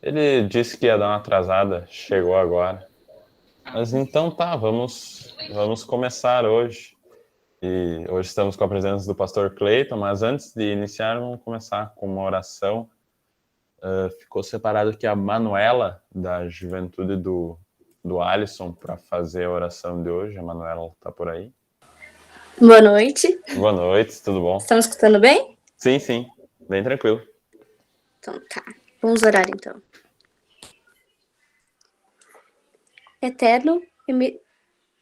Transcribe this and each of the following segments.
Ele disse que ia dar uma atrasada, chegou agora. Mas então tá, vamos começar hoje. E hoje estamos com a presença do pastor Cleiton, mas antes de iniciar, vamos começar com uma oração. Ficou separado aqui a Manuela, da juventude do Alisson, para fazer a oração de hoje. A Manuela está por aí. Boa noite. Boa noite, tudo bom? Estão escutando bem? Sim, bem tranquilo. Então tá, vamos orar então. Eterno e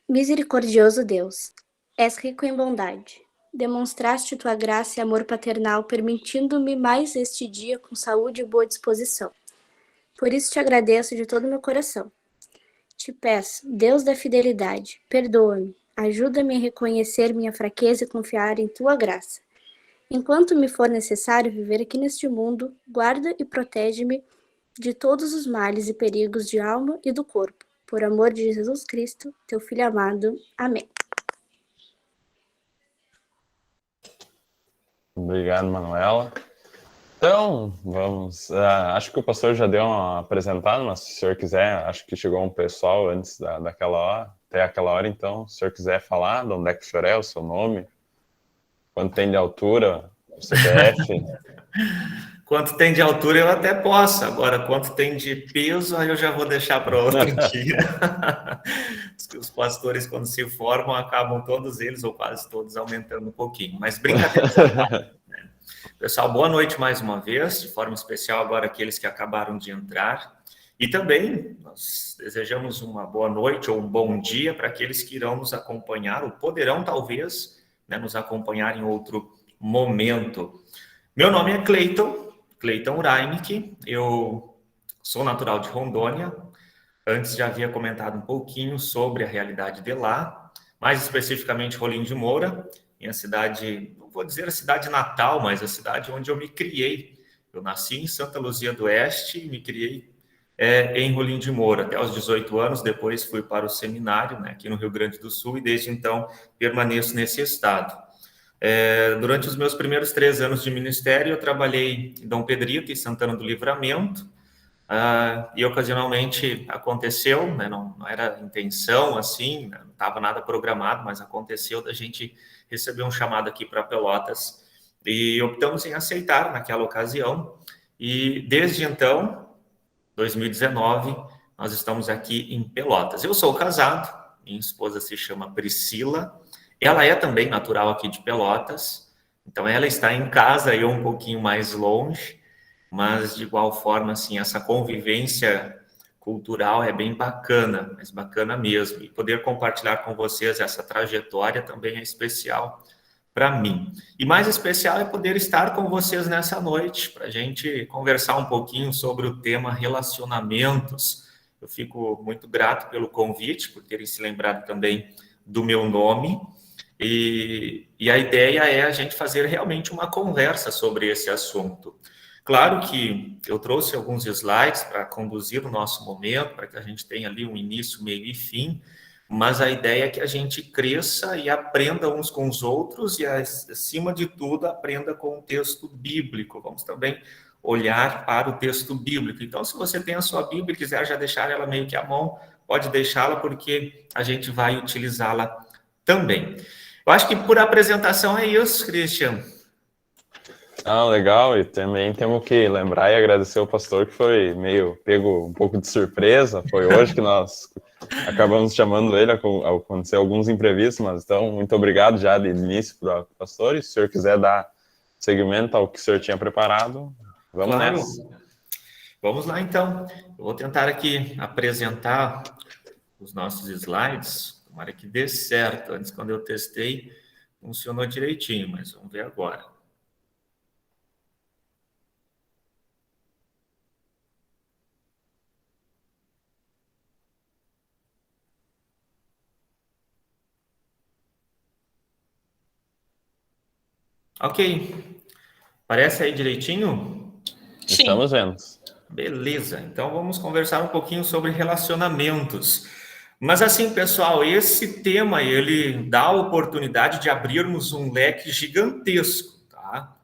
misericordioso Deus, és rico em bondade. Demonstraste tua graça e amor paternal, permitindo-me mais este dia com saúde e boa disposição. Por isso te agradeço de todo o meu coração. Te peço, Deus da fidelidade, perdoa-me, ajuda-me a reconhecer minha fraqueza e confiar em tua graça. Enquanto me for necessário viver aqui neste mundo, guarda e protege-me de todos os males e perigos de alma e do corpo. Por amor de Jesus Cristo, teu Filho amado. Amém. Obrigado, Manuela. Então, vamos. Acho que o pastor já deu uma apresentada, mas se o senhor quiser, acho que chegou um pessoal antes daquela hora, até aquela hora, então, se o senhor quiser falar de onde é que o senhor é, o seu nome, quanto tem de altura, o CPF. Quanto tem de altura eu até posso, agora quanto tem de peso aí eu já vou deixar para outro dia. Os pastores quando se formam acabam todos eles ou quase todos aumentando um pouquinho, mas brincadeira. Pessoal, boa noite mais uma vez, de forma especial agora aqueles que acabaram de entrar. E também nós desejamos uma boa noite ou um bom dia para aqueles que irão nos acompanhar, ou poderão talvez nos acompanhar em outro momento. Meu nome é Cleiton Urainick, eu sou natural de Rondônia. Antes já havia comentado um pouquinho sobre a realidade de lá, mais especificamente Rolim de Moura, minha cidade, não vou dizer a cidade natal, mas a cidade onde eu me criei. Eu nasci em Santa Luzia do Oeste e me criei em Rolim de Moura até os 18 anos, depois fui para o seminário, aqui no Rio Grande do Sul, e desde então permaneço nesse estado. Durante os meus primeiros 3 anos de ministério, eu trabalhei em Dom Pedrito e Santana do Livramento, e ocasionalmente aconteceu, não era intenção assim, não estava nada programado, mas aconteceu da gente receber um chamado aqui para Pelotas e optamos em aceitar naquela ocasião, e desde então, 2019, nós estamos aqui em Pelotas. Eu sou casado, minha esposa se chama Priscila, ela é também natural aqui de Pelotas, então ela está em casa, eu um pouquinho mais longe, mas de igual forma, assim, essa convivência cultural é bem bacana, mas bacana mesmo. E poder compartilhar com vocês essa trajetória também é especial para mim. E mais especial é poder estar com vocês nessa noite, para a gente conversar um pouquinho sobre o tema relacionamentos. Eu fico muito grato pelo convite, por terem se lembrado também do meu nome. E a ideia é a gente fazer realmente uma conversa sobre esse assunto. Claro que eu trouxe alguns slides para conduzir o nosso momento, para que a gente tenha ali um início, meio e fim, mas a ideia é que a gente cresça e aprenda uns com os outros e, acima de tudo, aprenda com o texto bíblico. Vamos também olhar para o texto bíblico. Então, se você tem a sua Bíblia e quiser já deixar ela meio que à mão, pode deixá-la, porque a gente vai utilizá-la também. Eu acho que por apresentação é isso, Christian. Legal, e também temos que lembrar e agradecer o pastor que foi meio pego um pouco de surpresa, foi hoje que nós acabamos chamando ele, acontecer alguns imprevistos, mas então, muito obrigado já de início para o pastor, e se o senhor quiser dar seguimento ao que o senhor tinha preparado, vamos nessa. Vamos lá então, eu vou tentar aqui apresentar os nossos slides, tomara que dê certo, antes quando eu testei funcionou direitinho, mas vamos ver agora. Ok. Parece aí direitinho? Sim. Estamos vendo. Beleza. Então, vamos conversar um pouquinho sobre relacionamentos. Mas assim, pessoal, esse tema, ele dá a oportunidade de abrirmos um leque gigantesco, tá?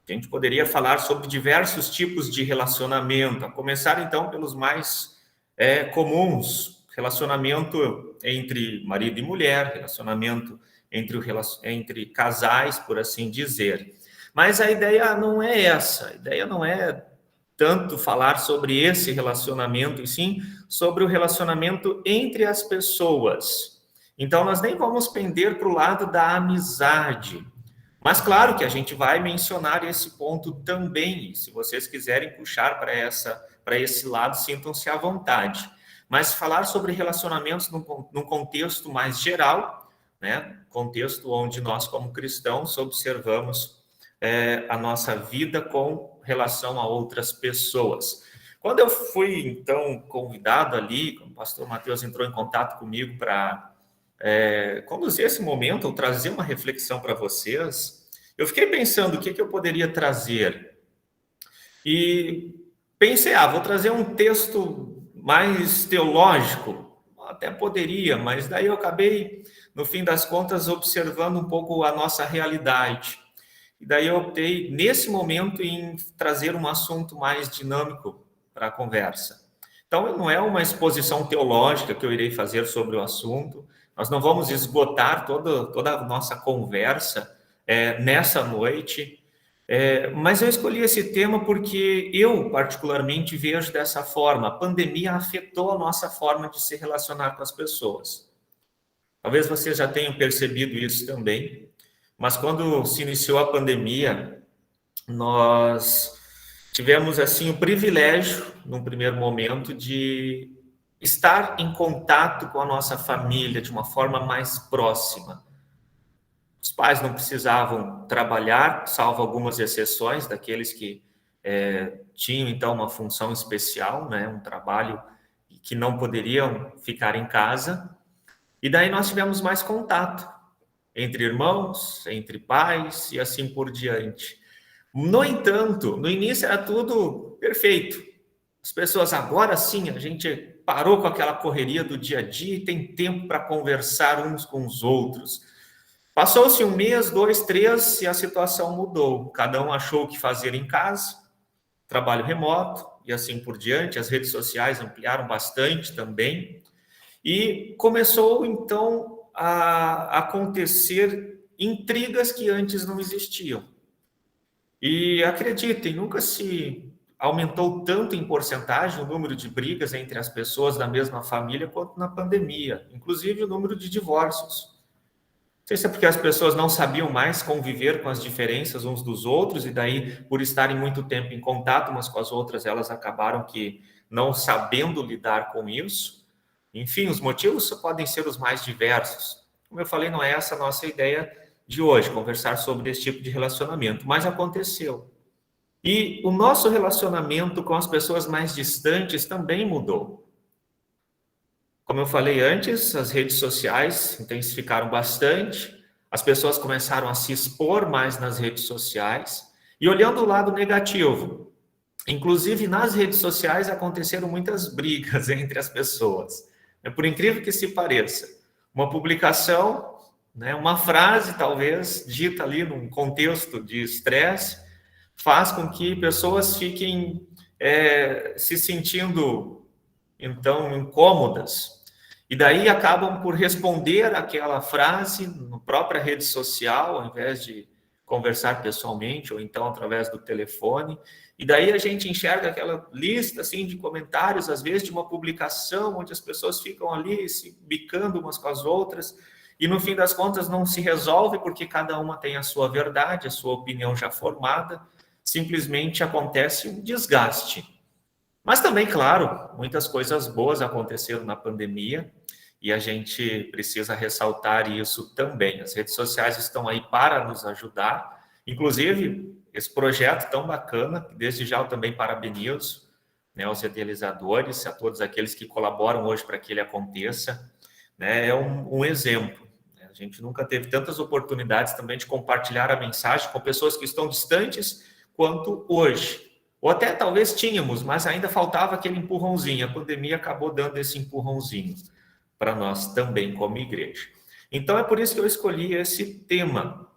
A gente poderia falar sobre diversos tipos de relacionamento, a começar então pelos mais comuns, relacionamento entre marido e mulher, relacionamento entre casais, por assim dizer. Mas a ideia não é essa, a ideia não é tanto falar sobre esse relacionamento, e sim sobre o relacionamento entre as pessoas. Então, nós nem vamos pender para o lado da amizade, mas claro que a gente vai mencionar esse ponto também, e se vocês quiserem puxar para esse lado, sintam-se à vontade. Mas falar sobre relacionamentos num contexto mais geral, né? Contexto onde nós, como cristãos, observamos a nossa vida com relação a outras pessoas. Quando eu fui, então, convidado ali, quando o pastor Mateus entrou em contato comigo para conduzir esse momento, ou trazer uma reflexão para vocês, eu fiquei pensando o que eu poderia trazer. E pensei, vou trazer um texto mais teológico, até poderia, mas daí eu acabei, no fim das contas, observando um pouco a nossa realidade. E daí eu optei, nesse momento, em trazer um assunto mais dinâmico para a conversa. Então, não é uma exposição teológica que eu irei fazer sobre o assunto, nós não vamos esgotar toda a nossa conversa nessa noite, mas eu escolhi esse tema porque eu, particularmente, vejo dessa forma. A pandemia afetou a nossa forma de se relacionar com as pessoas. Talvez vocês já tenham percebido isso também, mas quando se iniciou a pandemia, nós tivemos assim o privilégio, num primeiro momento, de estar em contato com a nossa família de uma forma mais próxima. Os pais não precisavam trabalhar, salvo algumas exceções, daqueles que tinham, então, uma função especial, né, um trabalho que não poderiam ficar em casa. E daí nós tivemos mais contato entre irmãos, entre pais e assim por diante. No entanto, no início era tudo perfeito. As pessoas, agora sim, a gente parou com aquela correria do dia a dia e tem tempo para conversar uns com os outros. Passou-se 1 mês, 2, 3 e a situação mudou. Cada um achou o que fazer em casa, trabalho remoto e assim por diante. As redes sociais ampliaram bastante também. E começou, então, a acontecer intrigas que antes não existiam. E acreditem, nunca se aumentou tanto em porcentagem o número de brigas entre as pessoas da mesma família quanto na pandemia, inclusive o número de divórcios. Não sei se é porque as pessoas não sabiam mais conviver com as diferenças uns dos outros e daí, por estarem muito tempo em contato umas com as outras, elas acabaram que não sabendo lidar com isso. Enfim, os motivos podem ser os mais diversos. Como eu falei, não é essa a nossa ideia de hoje, conversar sobre esse tipo de relacionamento, mas aconteceu. E o nosso relacionamento com as pessoas mais distantes também mudou. Como eu falei antes, as redes sociais intensificaram bastante, as pessoas começaram a se expor mais nas redes sociais, e olhando o lado negativo, inclusive nas redes sociais aconteceram muitas brigas entre as pessoas. Por incrível que se pareça, uma publicação, né, uma frase talvez dita ali num contexto de estresse, faz com que pessoas fiquem se sentindo, então, incômodas. E daí acabam por responder aquela frase na própria rede social, ao invés de conversar pessoalmente, ou então através do telefone. E daí a gente enxerga aquela lista assim, de comentários, às vezes, de uma publicação, onde as pessoas ficam ali se bicando umas com as outras, e no fim das contas não se resolve, porque cada uma tem a sua verdade, a sua opinião já formada, simplesmente acontece um desgaste. Mas também, claro, muitas coisas boas aconteceram na pandemia e a gente precisa ressaltar isso também. As redes sociais estão aí para nos ajudar, inclusive esse projeto tão bacana, desde já eu também parabenizo, né, aos idealizadores, a todos aqueles que colaboram hoje para que ele aconteça, né, é um exemplo. A gente nunca teve tantas oportunidades também de compartilhar a mensagem com pessoas que estão distantes quanto hoje. Ou até talvez tínhamos, mas ainda faltava aquele empurrãozinho. A pandemia acabou dando esse empurrãozinho para nós também como igreja. Então é por isso que eu escolhi esse tema.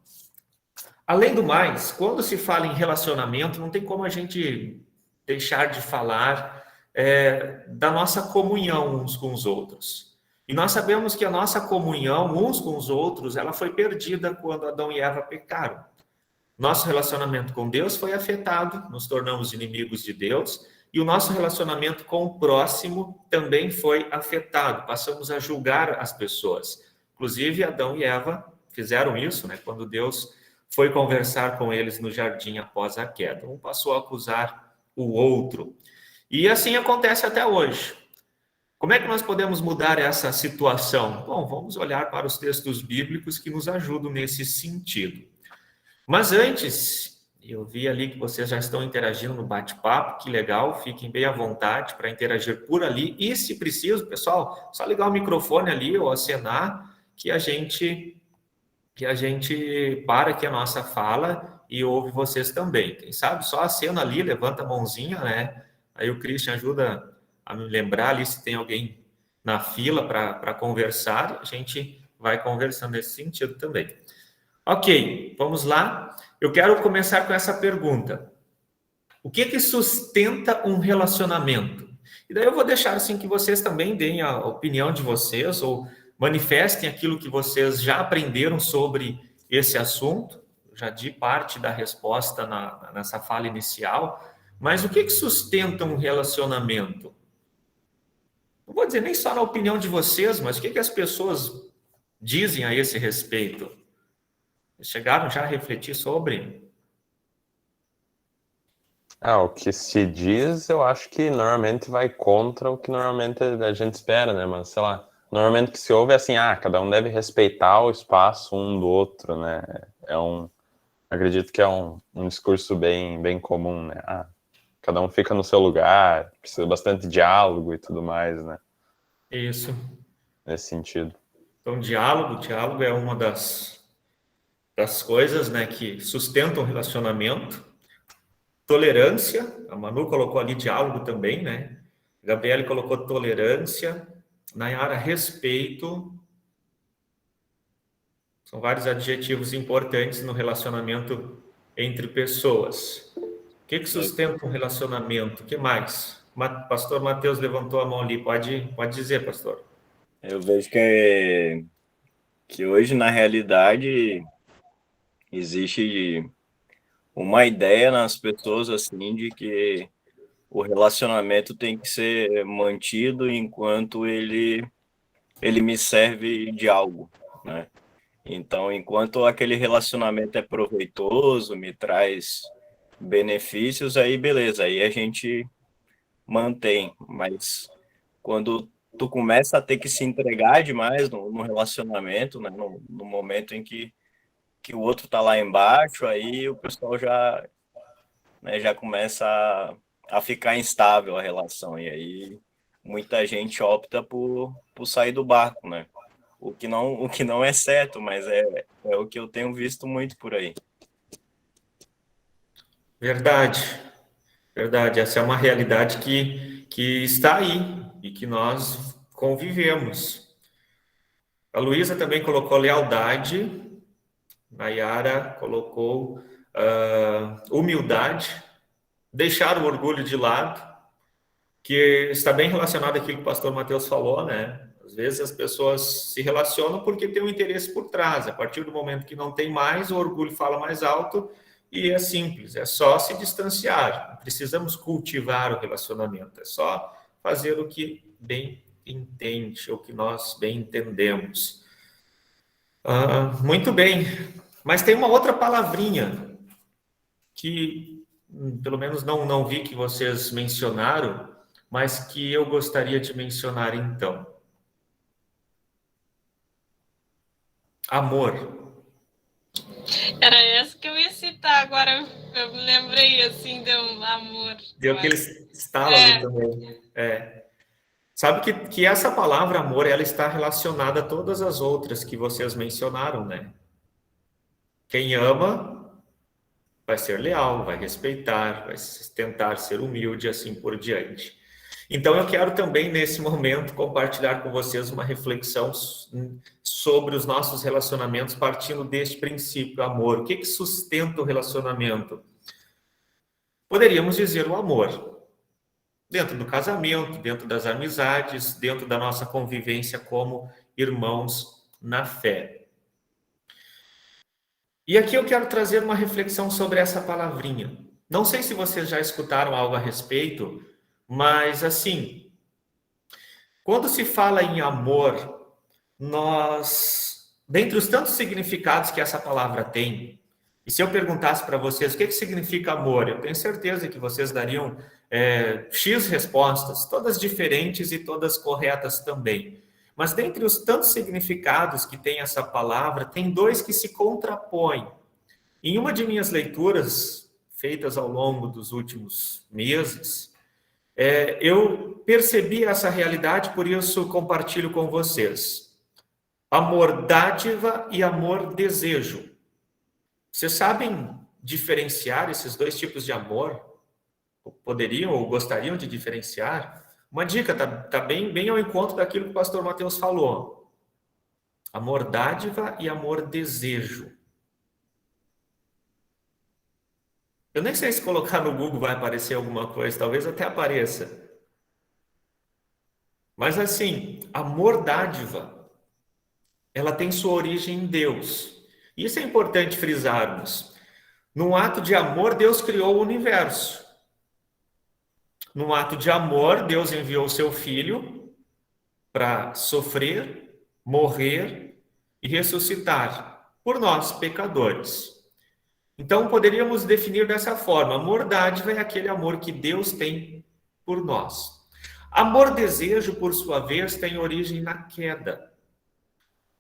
Além do mais, quando se fala em relacionamento, não tem como a gente deixar de falar da nossa comunhão uns com os outros. E nós sabemos que a nossa comunhão uns com os outros, ela foi perdida quando Adão e Eva pecaram. Nosso relacionamento com Deus foi afetado, nos tornamos inimigos de Deus, e o nosso relacionamento com o próximo também foi afetado. Passamos a julgar as pessoas. Inclusive, Adão e Eva fizeram isso, né? Quando Deus foi conversar com eles no jardim após a queda. Um passou a acusar o outro. E assim acontece até hoje. Como é que nós podemos mudar essa situação? Bom, vamos olhar para os textos bíblicos que nos ajudam nesse sentido. Mas antes, eu vi ali que vocês já estão interagindo no bate-papo, que legal, fiquem bem à vontade para interagir por ali. E se preciso, pessoal, só ligar o microfone ali ou acenar que a gente para aqui a nossa fala e ouve vocês também. Quem sabe só acena ali, levanta a mãozinha, né? Aí o Christian ajuda a me lembrar ali se tem alguém na fila para conversar, a gente vai conversando nesse sentido também. Ok, vamos lá. Eu quero começar com essa pergunta. O que sustenta um relacionamento? E daí eu vou deixar assim que vocês também deem a opinião de vocês ou manifestem aquilo que vocês já aprenderam sobre esse assunto. Eu já di parte da resposta nessa fala inicial, mas o que sustenta um relacionamento? Não vou dizer nem só na opinião de vocês, mas o que as pessoas dizem a esse respeito? Chegaram já a refletir sobre? O que se diz, eu acho que normalmente vai contra o que normalmente a gente espera, né? Mas, sei lá, normalmente o que se ouve é assim, cada um deve respeitar o espaço um do outro, né? Acredito que é um discurso bem comum, né? Cada um fica no seu lugar, precisa bastante diálogo e tudo mais, né? Isso. Nesse sentido. Então, diálogo é uma das coisas, né, que sustentam o relacionamento. Tolerância, a Manu colocou ali diálogo também, né? A Gabriele colocou tolerância. Nayara, respeito. São vários adjetivos importantes no relacionamento entre pessoas. O que sustenta um relacionamento? O que mais? Pastor Mateus levantou a mão ali. Pode dizer, pastor. Eu vejo que hoje, na realidade, existe uma ideia nas pessoas, assim, de que o relacionamento tem que ser mantido enquanto ele me serve de algo, né? Então, enquanto aquele relacionamento é proveitoso, me traz benefícios, aí beleza, aí a gente mantém. Mas quando tu começa a ter que se entregar demais no relacionamento, né? No momento em que o outro tá lá embaixo, aí o pessoal já, né, já começa a ficar instável a relação, e aí muita gente opta por sair do barco, né? O que não é certo, mas é o que eu tenho visto muito por aí. Verdade. Essa é uma realidade que está aí e que nós convivemos. A Luísa também colocou lealdade, Nayara colocou humildade, deixar o orgulho de lado, que está bem relacionado àquilo que o pastor Mateus falou, né? Às vezes as pessoas se relacionam porque tem um interesse por trás. A partir do momento que não tem mais, o orgulho fala mais alto e é simples, é só se distanciar. Não precisamos cultivar o relacionamento, é só fazer o que bem entende, o que nós bem entendemos. Muito bem, mas tem uma outra palavrinha que, pelo menos não vi que vocês mencionaram, mas que eu gostaria de mencionar então. Amor. Era essa que eu ia citar, agora eu me lembrei assim, deu um amor. Deu aquele estalo ali também. Sabe que essa palavra amor, ela está relacionada a todas as outras que vocês mencionaram, né? Quem ama vai ser leal, vai respeitar, vai tentar ser humilde, assim por diante. Então, eu quero também, nesse momento, compartilhar com vocês uma reflexão sobre os nossos relacionamentos, partindo deste princípio, amor. O que sustenta o relacionamento? Poderíamos dizer o amor. Dentro do casamento, dentro das amizades, dentro da nossa convivência como irmãos na fé. E aqui eu quero trazer uma reflexão sobre essa palavrinha. Não sei se vocês já escutaram algo a respeito, mas assim, quando se fala em amor, dentre os tantos significados que essa palavra tem, e se eu perguntasse para vocês o que significa amor, eu tenho certeza que vocês dariam X respostas, todas diferentes e todas corretas também. Mas dentre os tantos significados que tem essa palavra, tem dois que se contrapõem. Em uma de minhas leituras, feitas ao longo dos últimos meses, eu percebi essa realidade, por isso compartilho com vocês. Amor dádiva e amor desejo. Vocês sabem diferenciar esses dois tipos de amor? Poderiam ou gostariam de diferenciar? Uma dica, tá bem ao encontro daquilo que o pastor Mateus falou. Amor dádiva e amor desejo. Eu nem sei se colocar no Google vai aparecer alguma coisa, talvez até apareça. Mas assim, amor dádiva, ela tem sua origem em Deus. Isso é importante frisarmos. Num ato de amor, Deus criou o universo. Num ato de amor, Deus enviou o seu Filho para sofrer, morrer e ressuscitar por nós, pecadores. Então, poderíamos definir dessa forma. Amor dádiva é aquele amor que Deus tem por nós. Amor desejo, por sua vez, tem origem na queda.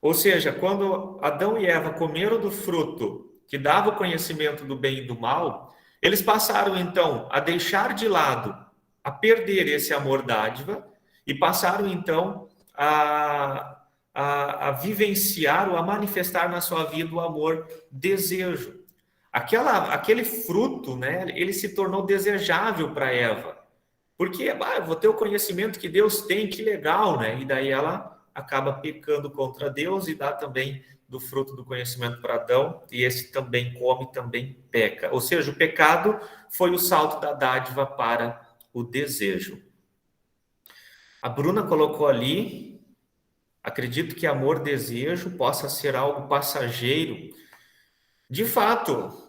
Ou seja, quando Adão e Eva comeram do fruto que dava o conhecimento do bem e do mal, eles passaram, então, a deixar de lado, a perder esse amor dádiva e passaram, então, a vivenciar ou a manifestar na sua vida o amor desejo. Aquele fruto, né, ele se tornou desejável para Eva. Porque, eu vou ter o conhecimento que Deus tem, que legal, né? E daí ela acaba pecando contra Deus e dá também do fruto do conhecimento para Adão, e esse também come, também peca. Ou seja, o pecado foi o salto da dádiva para o desejo. A Bruna colocou ali, acredito que amor-desejo possa ser algo passageiro. De fato,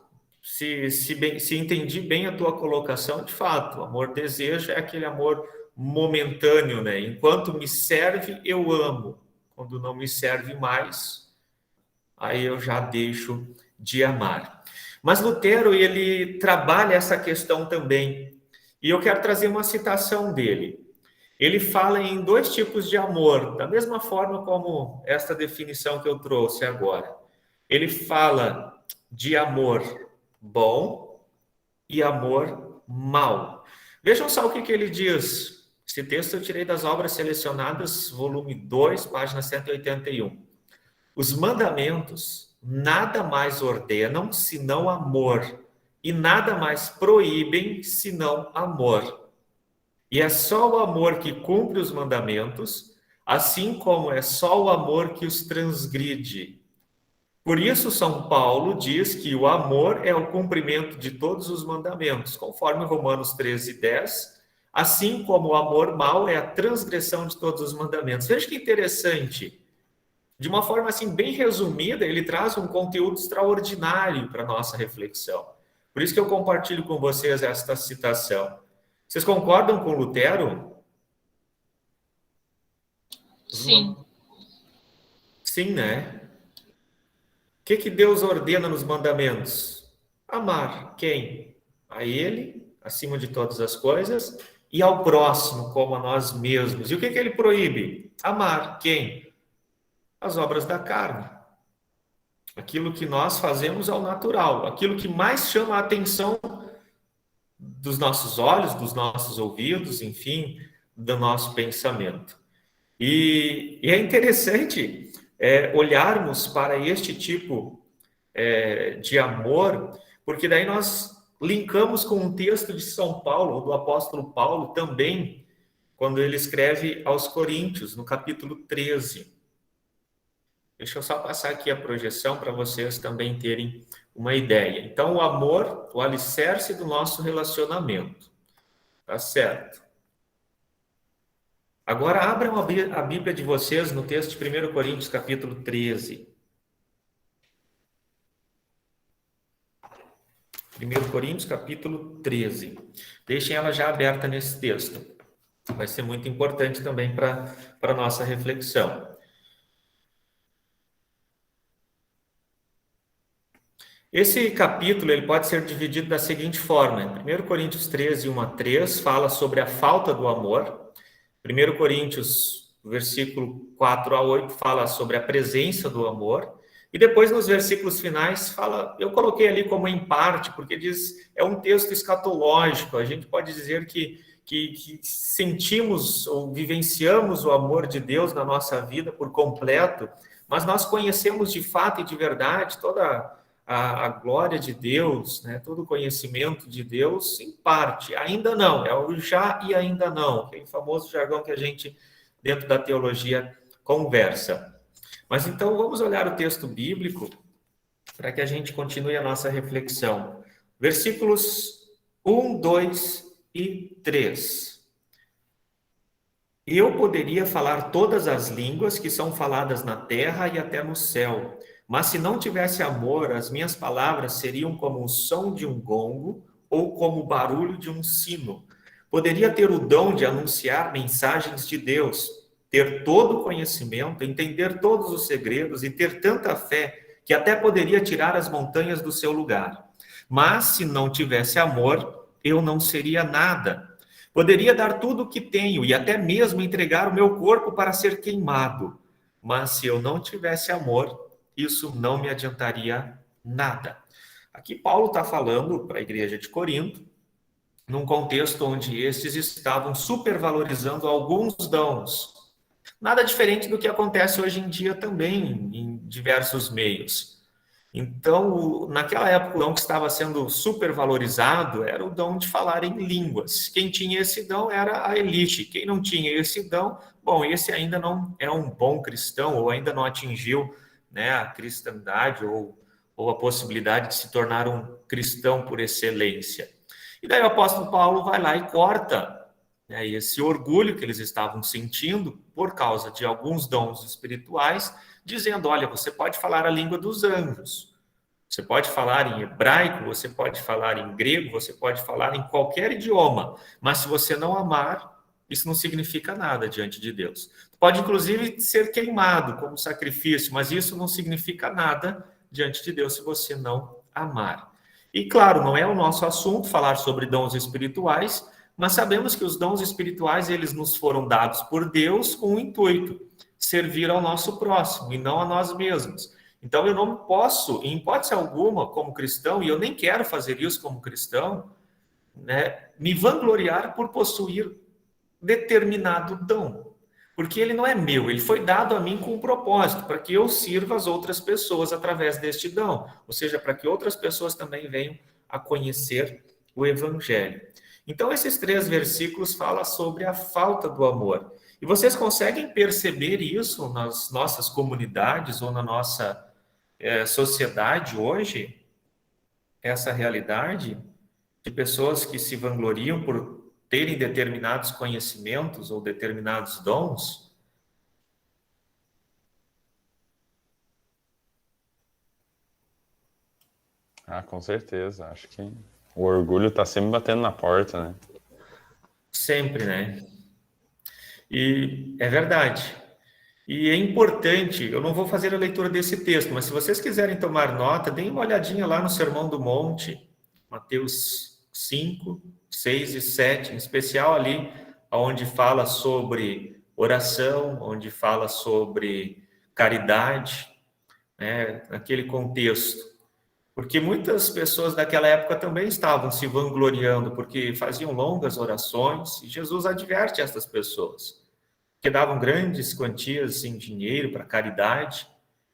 se entendi bem a tua colocação, de fato, amor-desejo é aquele amor momentâneo, né? Enquanto me serve, eu amo. Quando não me serve mais, aí eu já deixo de amar. Mas Lutero, ele trabalha essa questão também. E eu quero trazer uma citação dele. Ele fala em dois tipos de amor, da mesma forma como esta definição que eu trouxe agora. Ele fala de amor bom e amor mau. Vejam só o que ele diz. Esse texto eu tirei das Obras Selecionadas, volume 2, página 181. Os mandamentos nada mais ordenam senão amor, e nada mais proíbem senão amor. E é só o amor que cumpre os mandamentos, assim como é só o amor que os transgride. Por isso, São Paulo diz que o amor é o cumprimento de todos os mandamentos, conforme Romanos 13:10, assim como o amor mau é a transgressão de todos os mandamentos. Veja que interessante. De uma forma assim bem resumida, ele traz um conteúdo extraordinário para a nossa reflexão. Por isso que eu compartilho com vocês esta citação. Vocês concordam com Lutero? Sim. Sim, né? O que Deus ordena nos mandamentos? Amar quem? A Ele, acima de todas as coisas, e ao próximo, como a nós mesmos. E o que Ele proíbe? Amar quem? As obras da carne. Aquilo que nós fazemos ao natural. Aquilo que mais chama a atenção dos nossos olhos, dos nossos ouvidos, enfim, do nosso pensamento. E é interessante olharmos para este tipo de amor, porque daí nós linkamos com um texto de São Paulo, do apóstolo Paulo também, quando ele escreve aos Coríntios, no capítulo 13. Deixa eu só passar aqui a projeção para vocês também terem uma ideia. Então, o amor, o alicerce do nosso relacionamento. Tá certo? Agora, abram a Bíblia de vocês no texto de 1 Coríntios, capítulo 13. 1 Coríntios, capítulo 13. Deixem ela já aberta nesse texto. Vai ser muito importante também para a nossa reflexão. Esse capítulo ele pode ser dividido da seguinte forma. 1 Coríntios 13, 1 a 3, fala sobre a falta do amor. 1 Coríntios, versículo 4 a 8, fala sobre a presença do amor. E depois, nos versículos finais, fala... Eu coloquei ali como em parte, porque diz... É um texto escatológico. A gente pode dizer que sentimos ou vivenciamos o amor de Deus na nossa vida por completo, mas nós conhecemos de fato e de verdade toda a glória de Deus, né? Todo o conhecimento de Deus, em parte. Ainda não, é o já e ainda não, aquele famoso jargão que a gente, dentro da teologia, conversa. Mas então vamos olhar o texto bíblico para que a gente continue a nossa reflexão. Versículos 1, 2 e 3. Eu poderia falar todas as línguas que são faladas na terra e até no céu, mas se não tivesse amor, as minhas palavras seriam como o som de um gongo ou como o barulho de um sino. Poderia ter o dom de anunciar mensagens de Deus, ter todo o conhecimento, entender todos os segredos e ter tanta fé que até poderia tirar as montanhas do seu lugar. Mas se não tivesse amor, eu não seria nada. Poderia dar tudo o que tenho e até mesmo entregar o meu corpo para ser queimado. Mas se eu não tivesse amor, isso não me adiantaria nada. Aqui Paulo está falando para a igreja de Corinto, num contexto onde esses estavam supervalorizando alguns dons. Nada diferente do que acontece hoje em dia também, em diversos meios. Então, naquela época, o dom que estava sendo supervalorizado era o dom de falar em línguas. Quem tinha esse dom era a elite. Quem não tinha esse dom, bom, esse ainda não é um bom cristão, ou ainda não atingiu, né, a cristandade, ou a possibilidade de se tornar um cristão por excelência. E daí o apóstolo Paulo vai lá e corta, né, esse orgulho que eles estavam sentindo por causa de alguns dons espirituais, dizendo, olha, você pode falar a língua dos anjos, você pode falar em hebraico, você pode falar em grego, você pode falar em qualquer idioma, mas se você não amar, isso não significa nada diante de Deus. Pode, inclusive, ser queimado como sacrifício, mas isso não significa nada diante de Deus se você não amar. E, claro, não é o nosso assunto falar sobre dons espirituais, mas sabemos que os dons espirituais, eles nos foram dados por Deus com o intuito servir ao nosso próximo e não a nós mesmos. Então, eu não posso, em hipótese alguma, como cristão, e eu nem quero fazer isso como cristão, né, me vangloriar por possuir determinado dom. Porque ele não é meu, ele foi dado a mim com um propósito, para que eu sirva as outras pessoas através deste dom. Ou seja, para que outras pessoas também venham a conhecer o Evangelho. Então, esses 3 versículos falam sobre a falta do amor. E vocês conseguem perceber isso nas nossas comunidades ou na nossa sociedade hoje? Essa realidade de pessoas que se vangloriam por terem determinados conhecimentos ou determinados dons? Ah, com certeza. Acho que o orgulho está sempre batendo na porta, né? Sempre, né? E é verdade. E é importante, eu não vou fazer a leitura desse texto, mas se vocês quiserem tomar nota, deem uma olhadinha lá no Sermão do Monte, Mateus 5, 6 e 7, em especial ali, onde fala sobre oração, onde fala sobre caridade, né, naquele contexto. Porque muitas pessoas daquela época também estavam se vangloriando, porque faziam longas orações, e Jesus adverte essas pessoas, que davam grandes quantias em dinheiro para caridade.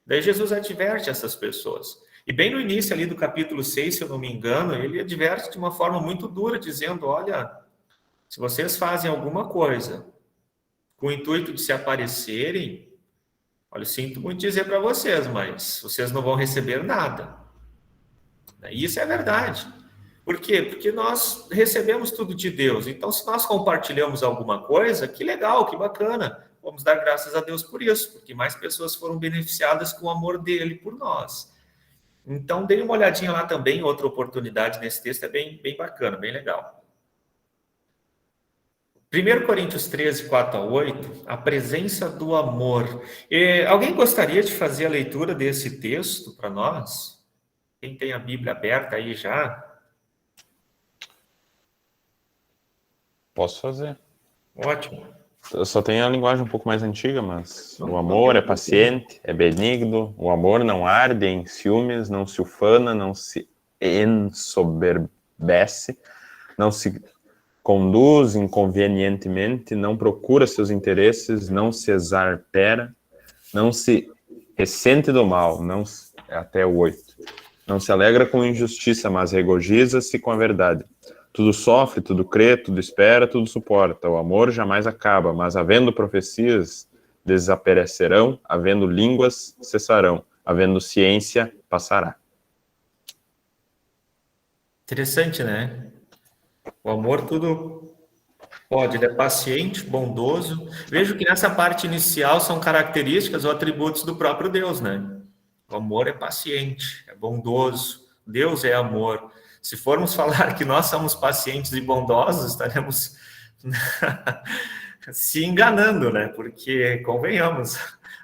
Daí Jesus adverte essas pessoas. E bem no início ali do capítulo 6, se eu não me engano, ele adverte de uma forma muito dura, dizendo, olha, se vocês fazem alguma coisa com o intuito de se aparecerem, olha, eu sinto muito dizer para vocês, mas vocês não vão receber nada. E isso é verdade. Por quê? Porque nós recebemos tudo de Deus. Então, se nós compartilhamos alguma coisa, que legal, que bacana. Vamos dar graças a Deus por isso, porque mais pessoas foram beneficiadas com o amor dele por nós. Então, dê uma olhadinha lá também, outra oportunidade nesse texto, é bem bacana, bem legal. 1 Coríntios 13, 4 a 8, a presença do amor. Alguém gostaria de fazer a leitura desse texto para nós? Quem tem a Bíblia aberta aí já? Posso fazer. Ótimo. Eu só tenho a linguagem um pouco mais antiga, mas o amor é paciente, é benigno, o amor não arde em ciúmes, não se ufana, não se ensoberbece, não se conduz inconvenientemente, não procura seus interesses, não se exarpera, não se ressente do mal, até o 8. Não se alegra com injustiça, mas regozija-se com a verdade. Tudo sofre, tudo crê, tudo espera, tudo suporta. O amor jamais acaba, mas havendo profecias, desaparecerão, havendo línguas, cessarão, havendo ciência, passará. Interessante, né? O amor tudo pode, ele é paciente, bondoso. Vejo que nessa parte inicial são características ou atributos do próprio Deus, né? O amor é paciente, é bondoso. Deus é amor. Se formos falar que nós somos pacientes e bondosos, estaremos se enganando, né? Porque, convenhamos,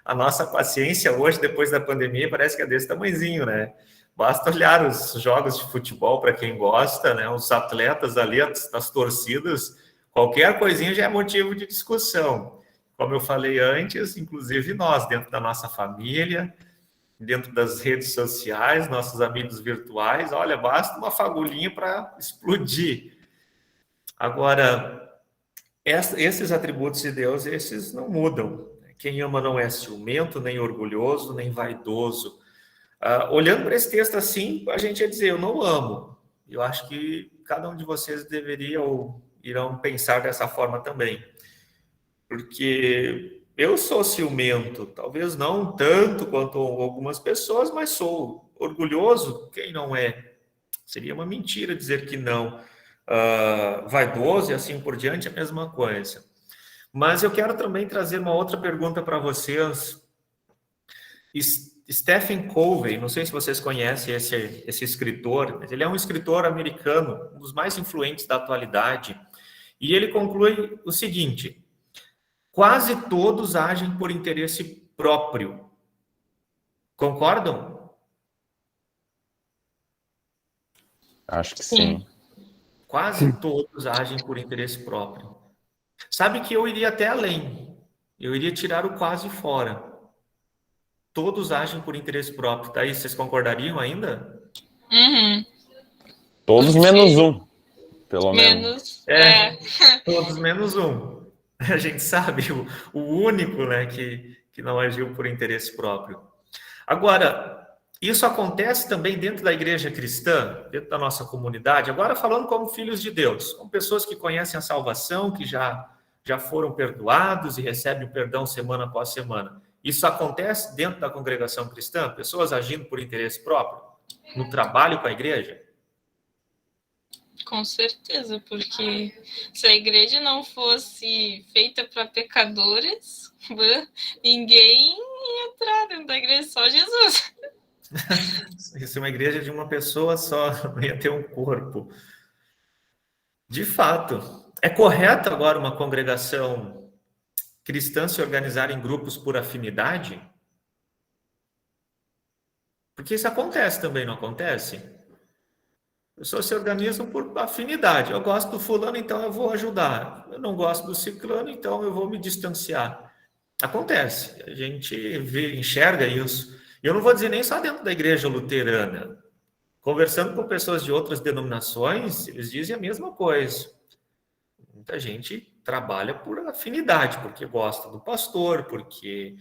a nossa paciência hoje, depois da pandemia, parece que é desse tamanhozinho, né? Basta olhar os jogos de futebol, para quem gosta, né? Os atletas ali, as torcidas, qualquer coisinha já é motivo de discussão. Como eu falei antes, inclusive nós, dentro da nossa família, dentro das redes sociais, nossos amigos virtuais, olha, basta uma fagulhinha para explodir. Agora, esses atributos de Deus, esses não mudam. Quem ama não é ciumento, nem orgulhoso, nem vaidoso. Olhando para esse texto assim, a gente ia dizer, eu não amo. Eu acho que cada um de vocês deveria ou irão pensar dessa forma também. Porque eu sou ciumento, talvez não tanto quanto algumas pessoas, mas sou orgulhoso, quem não é? Seria uma mentira dizer que não. Vaidoso e assim por diante, a mesma coisa. Mas eu quero também trazer uma outra pergunta para vocês. Stephen Covey, não sei se vocês conhecem esse escritor, mas ele é um escritor americano, um dos mais influentes da atualidade, e ele conclui o seguinte: quase todos agem por interesse próprio. Concordam? Acho que sim. Quase todos agem por interesse próprio. Sabe que eu iria até além. Eu iria tirar o quase fora. Todos agem por interesse próprio. Daí vocês concordariam ainda? Uhum. Todos menos um, pelo menos. Todos menos um. A gente sabe, o único, né, que não agiu por interesse próprio. Agora, isso acontece também dentro da igreja cristã, dentro da nossa comunidade, agora falando como filhos de Deus, como pessoas que conhecem a salvação, que já foram perdoados e recebem o perdão semana após semana. Isso acontece dentro da congregação cristã? Pessoas agindo por interesse próprio? No trabalho com a igreja? Com certeza, porque se a igreja não fosse feita para pecadores, ninguém ia entrar dentro da igreja, só Jesus. Se uma igreja de uma pessoa só, não ia ter um corpo. De fato, é correto agora uma congregação cristã se organizar em grupos por afinidade? Porque isso acontece também, não acontece? Pessoas se organizam por afinidade. Eu gosto do fulano, então eu vou ajudar. Eu não gosto do ciclano, então eu vou me distanciar. Acontece. A gente enxerga isso. E eu não vou dizer nem só dentro da igreja luterana. Conversando com pessoas de outras denominações, eles dizem a mesma coisa. Muita gente trabalha por afinidade, porque gosta do pastor, porque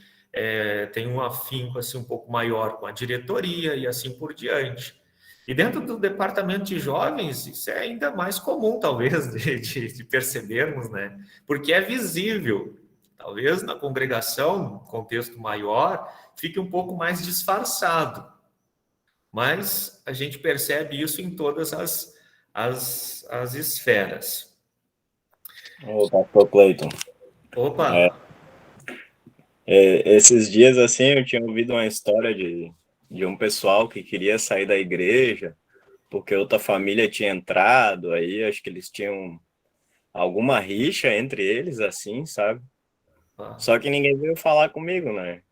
tem um afinco assim, um pouco maior com a diretoria e assim por diante. E dentro do departamento de jovens, isso é ainda mais comum, talvez, de percebermos, né? Porque é visível. Talvez na congregação, num contexto maior, fique um pouco mais disfarçado. Mas a gente percebe isso em todas as esferas. Ô, pastor Cleiton, Opa! esses dias assim eu tinha ouvido uma história de um pessoal que queria sair da igreja porque outra família tinha entrado, aí acho que eles tinham alguma rixa entre eles, assim, sabe? Só que ninguém veio falar comigo, né?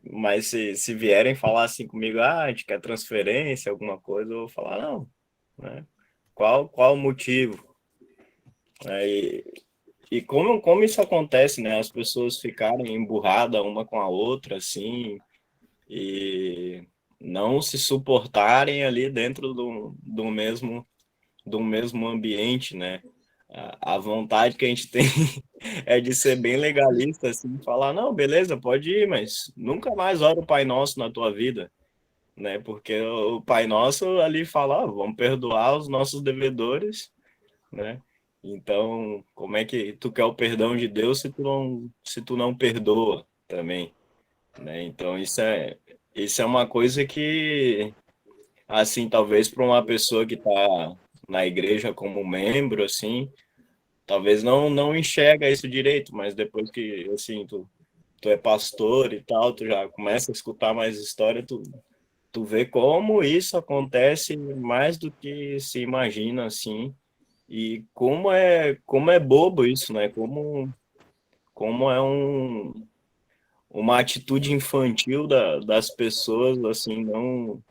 Mas se vierem falar assim comigo, a gente quer transferência, alguma coisa, eu vou falar, não, né? Qual o motivo? E como isso acontece, né? As pessoas ficarem emburradas uma com a outra, assim, e não se suportarem ali dentro do mesmo ambiente, né? A vontade que a gente tem é de ser bem legalista, assim, falar, não, beleza, pode ir, mas nunca mais ora o Pai Nosso na tua vida, né? Porque o Pai Nosso ali fala, vamos perdoar os nossos devedores, né? Então, como é que tu quer o perdão de Deus se tu não perdoa também, né? Então, isso é uma coisa que, assim, talvez para uma pessoa que está na igreja como membro, assim, talvez não enxerga isso direito, mas depois que, assim, tu é pastor e tal, tu já começa a escutar mais história, tu vê como isso acontece mais do que se imagina, assim, e como é bobo isso, né? Como é uma atitude infantil das pessoas, assim, não,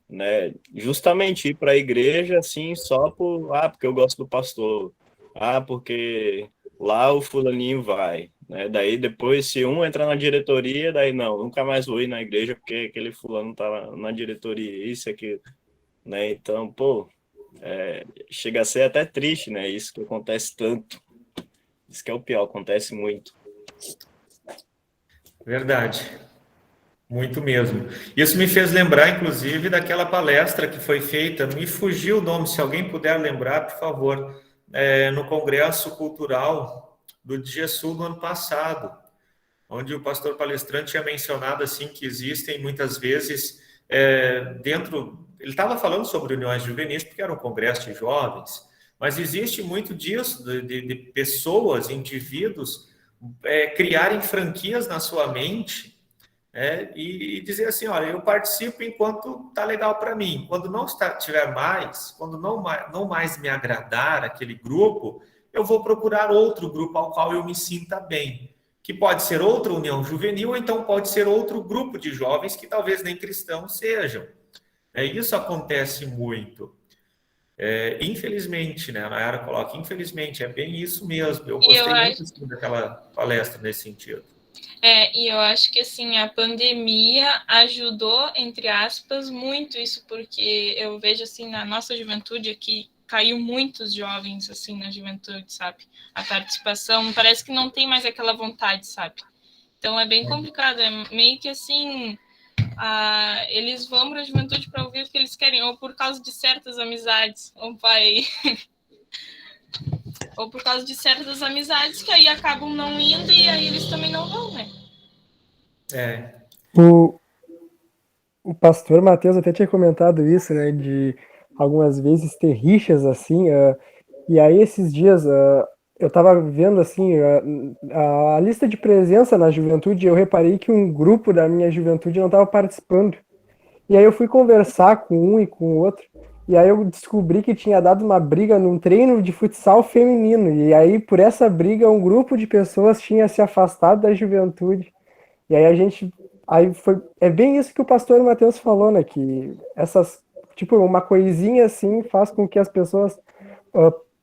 né? Justamente ir para a igreja, assim, só porque eu gosto do pastor, porque lá o fulaninho vai, né? Daí depois, se um entrar na diretoria, daí não, nunca mais vou ir na igreja porque aquele fulano tá na diretoria, isso aqui, né? Então, pô, chega a ser até triste, né? Isso que acontece tanto. Isso que é o pior, acontece muito. Verdade. Muito mesmo. Isso me fez lembrar, inclusive, daquela palestra que foi feita, me fugiu o nome, se alguém puder lembrar, por favor, no Congresso Cultural do DGSU do ano passado, onde o pastor palestrante tinha mencionado assim que existem muitas vezes dentro, ele estava falando sobre uniões juvenis, porque era um congresso de jovens, mas existe muito disso, de pessoas, indivíduos, criarem franquias na sua mente, e dizer assim, olha, eu participo enquanto tá legal para mim. Quando não tiver mais, quando não mais me agradar aquele grupo, eu vou procurar outro grupo ao qual eu me sinta bem, que pode ser outra união juvenil, ou então pode ser outro grupo de jovens que talvez nem cristãos sejam. Isso acontece muito. Infelizmente, né? A Nayara coloca, infelizmente, é bem isso mesmo. Eu gostei muito assim, daquela palestra nesse sentido. E eu acho que assim a pandemia ajudou, entre aspas, muito isso, porque eu vejo assim na nossa juventude aqui caiu muitos jovens assim na juventude, sabe? A participação parece que não tem mais aquela vontade, sabe? Então é bem complicado, é meio que assim eles vão para a juventude para ouvir o que eles querem, ou por causa de certas amizades, ou por causa de certas amizades que aí acabam não indo e aí eles também não vão, né? O pastor Matheus até tinha comentado isso, né, de algumas vezes ter rixas assim, e aí esses dias eu estava vendo assim a lista de presença na juventude, e eu reparei que um grupo da minha juventude não estava participando. E aí eu fui conversar com um e com o outro, e aí eu descobri que tinha dado uma briga num treino de futsal feminino, e aí por essa briga um grupo de pessoas tinha se afastado da juventude. E aí é bem isso que o pastor Matheus falou, né, que essas, tipo, uma coisinha assim faz com que as pessoas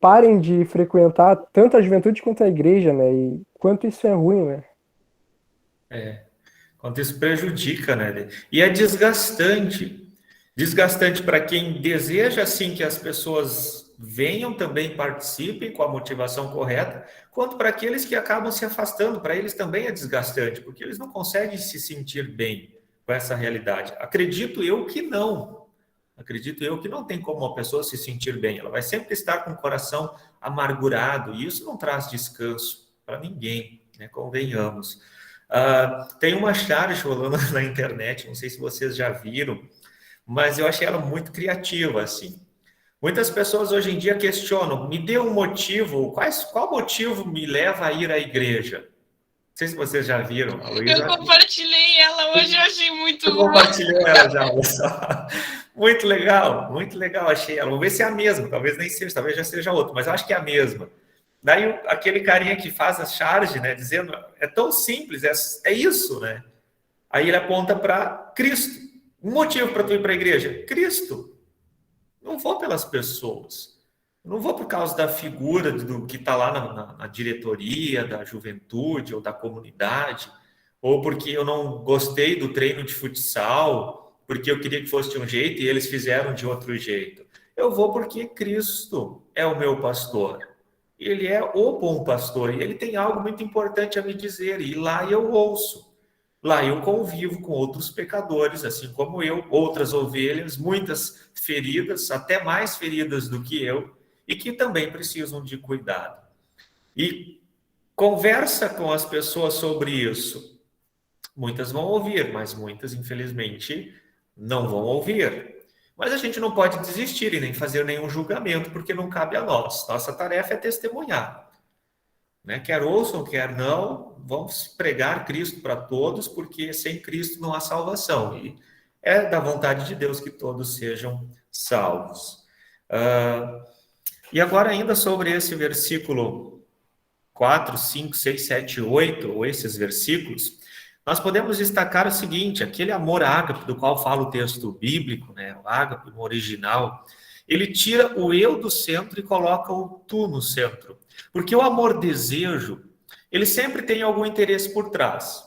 parem de frequentar tanto a juventude quanto a igreja, né, e quanto isso é ruim, né. Quanto isso prejudica, né? E é desgastante para quem deseja, assim, que as pessoas venham também, participem com a motivação correta, quanto para aqueles que acabam se afastando, para eles também é desgastante, porque eles não conseguem se sentir bem com essa realidade. Acredito eu que não tem como uma pessoa se sentir bem, ela vai sempre estar com o coração amargurado, e isso não traz descanso para ninguém, né? Convenhamos. Tem uma charge rolando na internet, não sei se vocês já viram, mas eu achei ela muito criativa, assim. Muitas pessoas hoje em dia questionam, me dê um motivo, qual motivo me leva a ir à igreja? Não sei se vocês já viram. A Luísa, Eu compartilhei ela hoje, eu achei muito tu boa. compartilhou ela já, olha só. Muito legal, achei ela. Vamos ver se é a mesma, talvez nem seja, talvez já seja outra, mas eu acho que é a mesma. Daí aquele carinha que faz a charge, né, dizendo, é tão simples, é isso, né? Aí ele aponta para Cristo. Um motivo para tu ir para a igreja? Cristo. Não vou pelas pessoas. Não vou por causa da figura do que está lá na diretoria da juventude ou da comunidade, ou porque eu não gostei do treino de futsal, porque eu queria que fosse de um jeito e eles fizeram de outro jeito. Eu vou porque Cristo é o meu pastor. Ele é o bom pastor e ele tem algo muito importante a me dizer. E lá eu ouço. Lá eu convivo com outros pecadores, assim como eu, outras ovelhas, muitas feridas, até mais feridas do que eu, e que também precisam de cuidado. E conversa com as pessoas sobre isso. Muitas vão ouvir, mas muitas, infelizmente, não vão ouvir. Mas a gente não pode desistir e nem fazer nenhum julgamento, porque não cabe a nós. Nossa tarefa é testemunhar. Né? Quer ouçam, quer não, vamos pregar Cristo para todos, porque sem Cristo não há salvação. E é da vontade de Deus que todos sejam salvos. E agora ainda sobre esse versículo 4, 5, 6, 7, 8, ou esses versículos, nós podemos destacar o seguinte, aquele amor ágape do qual fala o texto bíblico, né, o ágape no original, ele tira o eu do centro e coloca o tu no centro. Porque o amor-desejo, ele sempre tem algum interesse por trás.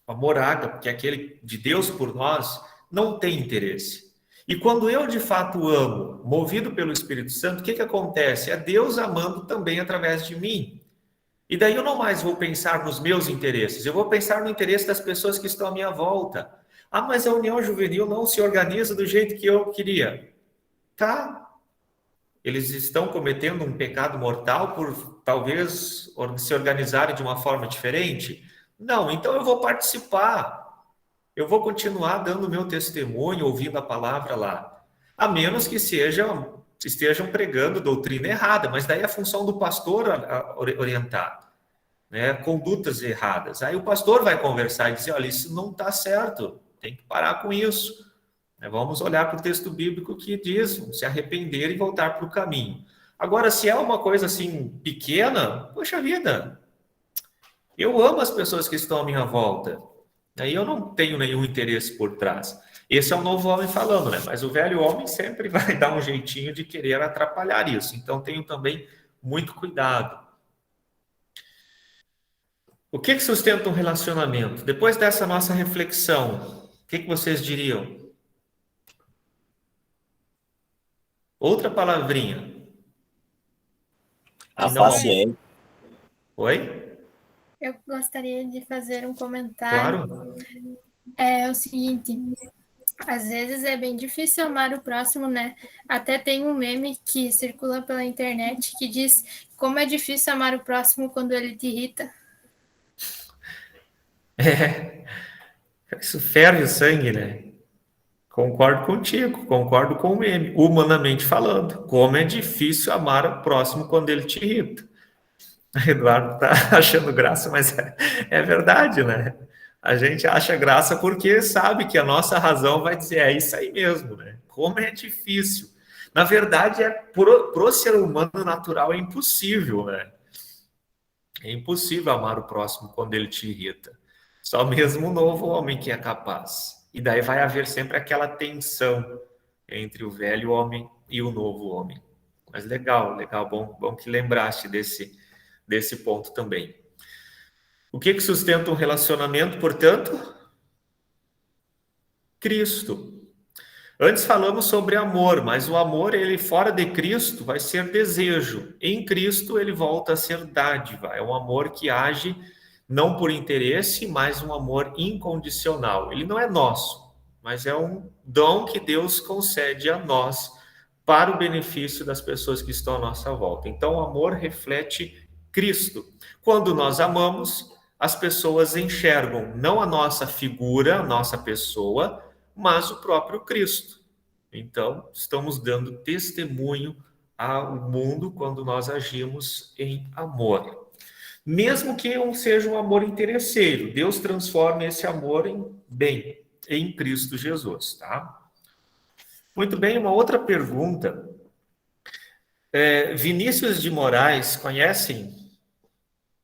O amor ágape, que é aquele de Deus por nós, não tem interesse. E quando eu de fato amo, movido pelo Espírito Santo, o que acontece? É Deus amando também através de mim. E daí eu não mais vou pensar nos meus interesses, eu vou pensar no interesse das pessoas que estão à minha volta. Ah, mas a União Juvenil não se organiza do jeito que eu queria. Tá. Eles estão cometendo um pecado mortal por talvez se organizarem de uma forma diferente? Não, então eu vou participar. Eu vou continuar dando o meu testemunho, ouvindo a palavra lá. A menos que estejam pregando doutrina errada, mas daí é a função do pastor orientar, né? Condutas erradas. Aí o pastor vai conversar e dizer, olha, isso não está certo, tem que parar com isso. Vamos olhar para o texto bíblico que diz, se arrepender e voltar para o caminho. Agora, se é uma coisa assim pequena, poxa vida, eu amo as pessoas que estão à minha volta. Aí eu não tenho nenhum interesse por trás. Esse é o novo homem falando, né? Mas o velho homem sempre vai dar um jeitinho de querer atrapalhar isso. Então, tenho também muito cuidado. O que sustenta um relacionamento? Depois dessa nossa reflexão, o que vocês diriam? Outra palavrinha. A paciência. Oi? Eu gostaria de fazer um comentário. Claro. É o seguinte, às vezes é bem difícil amar o próximo, né? Até tem um meme que circula pela internet que diz como é difícil amar o próximo quando ele te irrita. Isso ferve o sangue, né? Concordo contigo, concordo com o meme, humanamente falando. Como é difícil amar o próximo quando ele te irrita. Eduardo tá achando graça, mas é verdade, né? A gente acha graça porque sabe que a nossa razão vai dizer, é isso aí mesmo, né? Como é difícil. Na verdade, pro ser humano natural é impossível, né? É impossível amar o próximo quando ele te irrita. Só mesmo o novo homem que é capaz. E daí vai haver sempre aquela tensão entre o velho homem e o novo homem. Mas legal, bom que lembraste desse ponto também. O que sustenta um relacionamento, portanto? Cristo. Antes falamos sobre amor, mas o amor, ele fora de Cristo, vai ser desejo. Em Cristo, ele volta a ser dádiva. É um amor que age não por interesse, mas um amor incondicional. Ele não é nosso, mas é um dom que Deus concede a nós para o benefício das pessoas que estão à nossa volta. Então, o amor reflete Cristo. Quando nós amamos, as pessoas enxergam não a nossa figura, a nossa pessoa, mas o próprio Cristo. Então, estamos dando testemunho ao mundo quando nós agimos em amor. Mesmo que não seja um amor interesseiro, Deus transforma esse amor em bem, em Cristo Jesus, tá? Muito bem, uma outra pergunta. Vinícius de Moraes, conhecem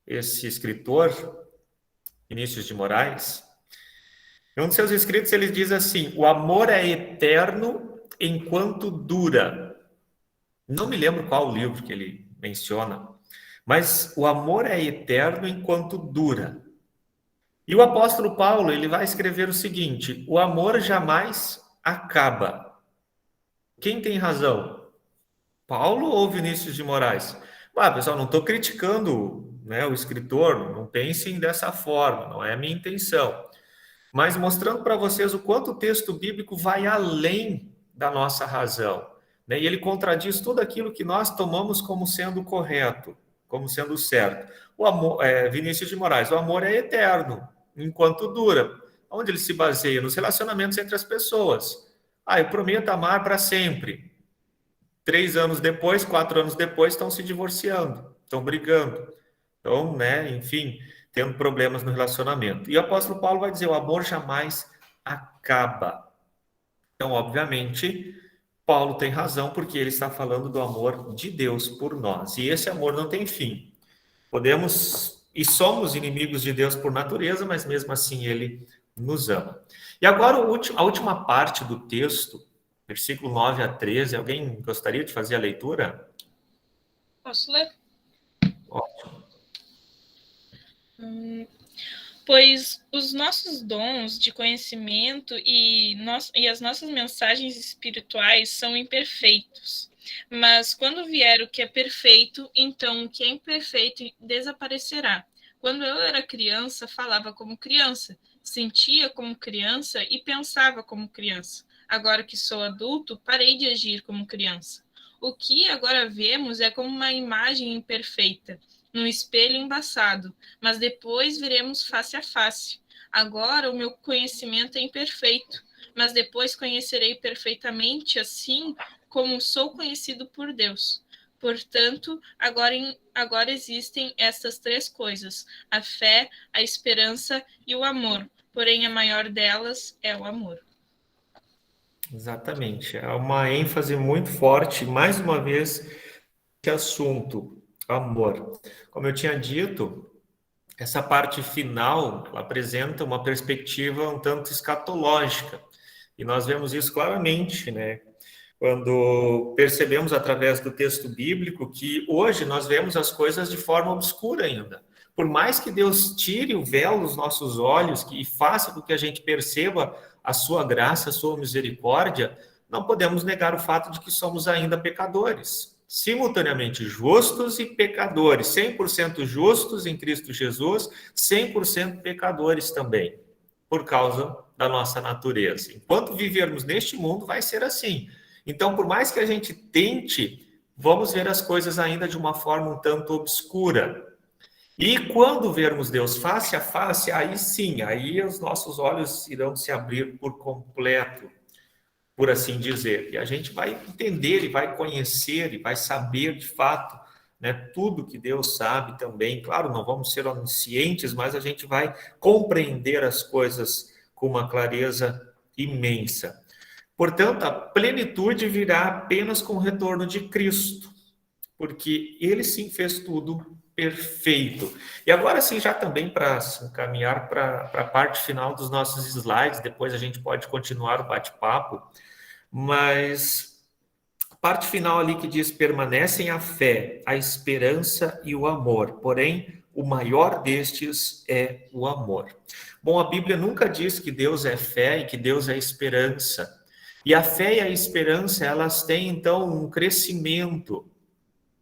esse escritor? Vinícius de Moraes? Em um de seus escritos ele diz assim: o amor é eterno enquanto dura. Não me lembro qual livro que ele menciona, mas o amor é eterno enquanto dura. E o apóstolo Paulo, ele vai escrever o seguinte: o amor jamais acaba. Quem tem razão? Paulo ou Vinícius de Moraes? Pessoal, não estou criticando, né, o escritor, não pensem dessa forma, não é a minha intenção. Mas mostrando para vocês o quanto o texto bíblico vai além da nossa razão, né? E ele contradiz tudo aquilo que nós tomamos como sendo correto, como sendo certo. O amor, Vinícius de Moraes, o amor é eterno, enquanto dura. Onde ele se baseia? Nos relacionamentos entre as pessoas. Eu prometo amar para sempre. 3 anos depois, 4 anos depois, estão se divorciando, estão brigando. Então, né, enfim, tendo problemas no relacionamento. E o apóstolo Paulo vai dizer: o amor jamais acaba. Então, obviamente, Paulo tem razão, porque ele está falando do amor de Deus por nós. E esse amor não tem fim. Podemos e somos inimigos de Deus por natureza, mas mesmo assim ele nos ama. E agora a última parte do texto, versículo 9 a 13. Alguém gostaria de fazer a leitura? Posso ler? Ótimo. Pois os nossos dons de conhecimento e as nossas mensagens espirituais são imperfeitos. Mas quando vier o que é perfeito, então o que é imperfeito desaparecerá. Quando eu era criança, falava como criança, sentia como criança e pensava como criança. Agora que sou adulto, parei de agir como criança. O que agora vemos é como uma imagem imperfeita, num espelho embaçado, mas depois veremos face a face. Agora o meu conhecimento é imperfeito, mas depois conhecerei perfeitamente, assim como sou conhecido por Deus. Portanto, agora existem estas 3 coisas: a fé, a esperança e o amor. Porém, a maior delas é o amor. Exatamente. É uma ênfase muito forte, mais uma vez, esse assunto, amor. Como eu tinha dito, essa parte final ela apresenta uma perspectiva um tanto escatológica. E nós vemos isso claramente, né? Quando percebemos através do texto bíblico que hoje nós vemos as coisas de forma obscura ainda. Por mais que Deus tire o véu dos nossos olhos e faça com que a gente perceba a sua graça, a sua misericórdia, não podemos negar o fato de que somos ainda pecadores. Simultaneamente justos e pecadores, 100% justos em Cristo Jesus, 100% pecadores também, por causa da nossa natureza. Enquanto vivermos neste mundo, vai ser assim. Então, por mais que a gente tente, vamos ver as coisas ainda de uma forma um tanto obscura. E quando vermos Deus face a face, aí sim, aí os nossos olhos irão se abrir por completo, por assim dizer. E a gente vai entender, e vai conhecer, e vai saber de fato, né, tudo que Deus sabe também. Claro, não vamos ser oniscientes, mas a gente vai compreender as coisas com uma clareza imensa. Portanto, a plenitude virá apenas com o retorno de Cristo, porque ele sim fez tudo perfeito. E agora sim, já também para caminhar para a parte final dos nossos slides, depois a gente pode continuar o bate-papo, mas a parte final ali que diz: permanecem a fé, a esperança e o amor, porém o maior destes é o amor. Bom, a Bíblia nunca diz que Deus é fé e que Deus é esperança. E a fé e a esperança, elas têm então um crescimento,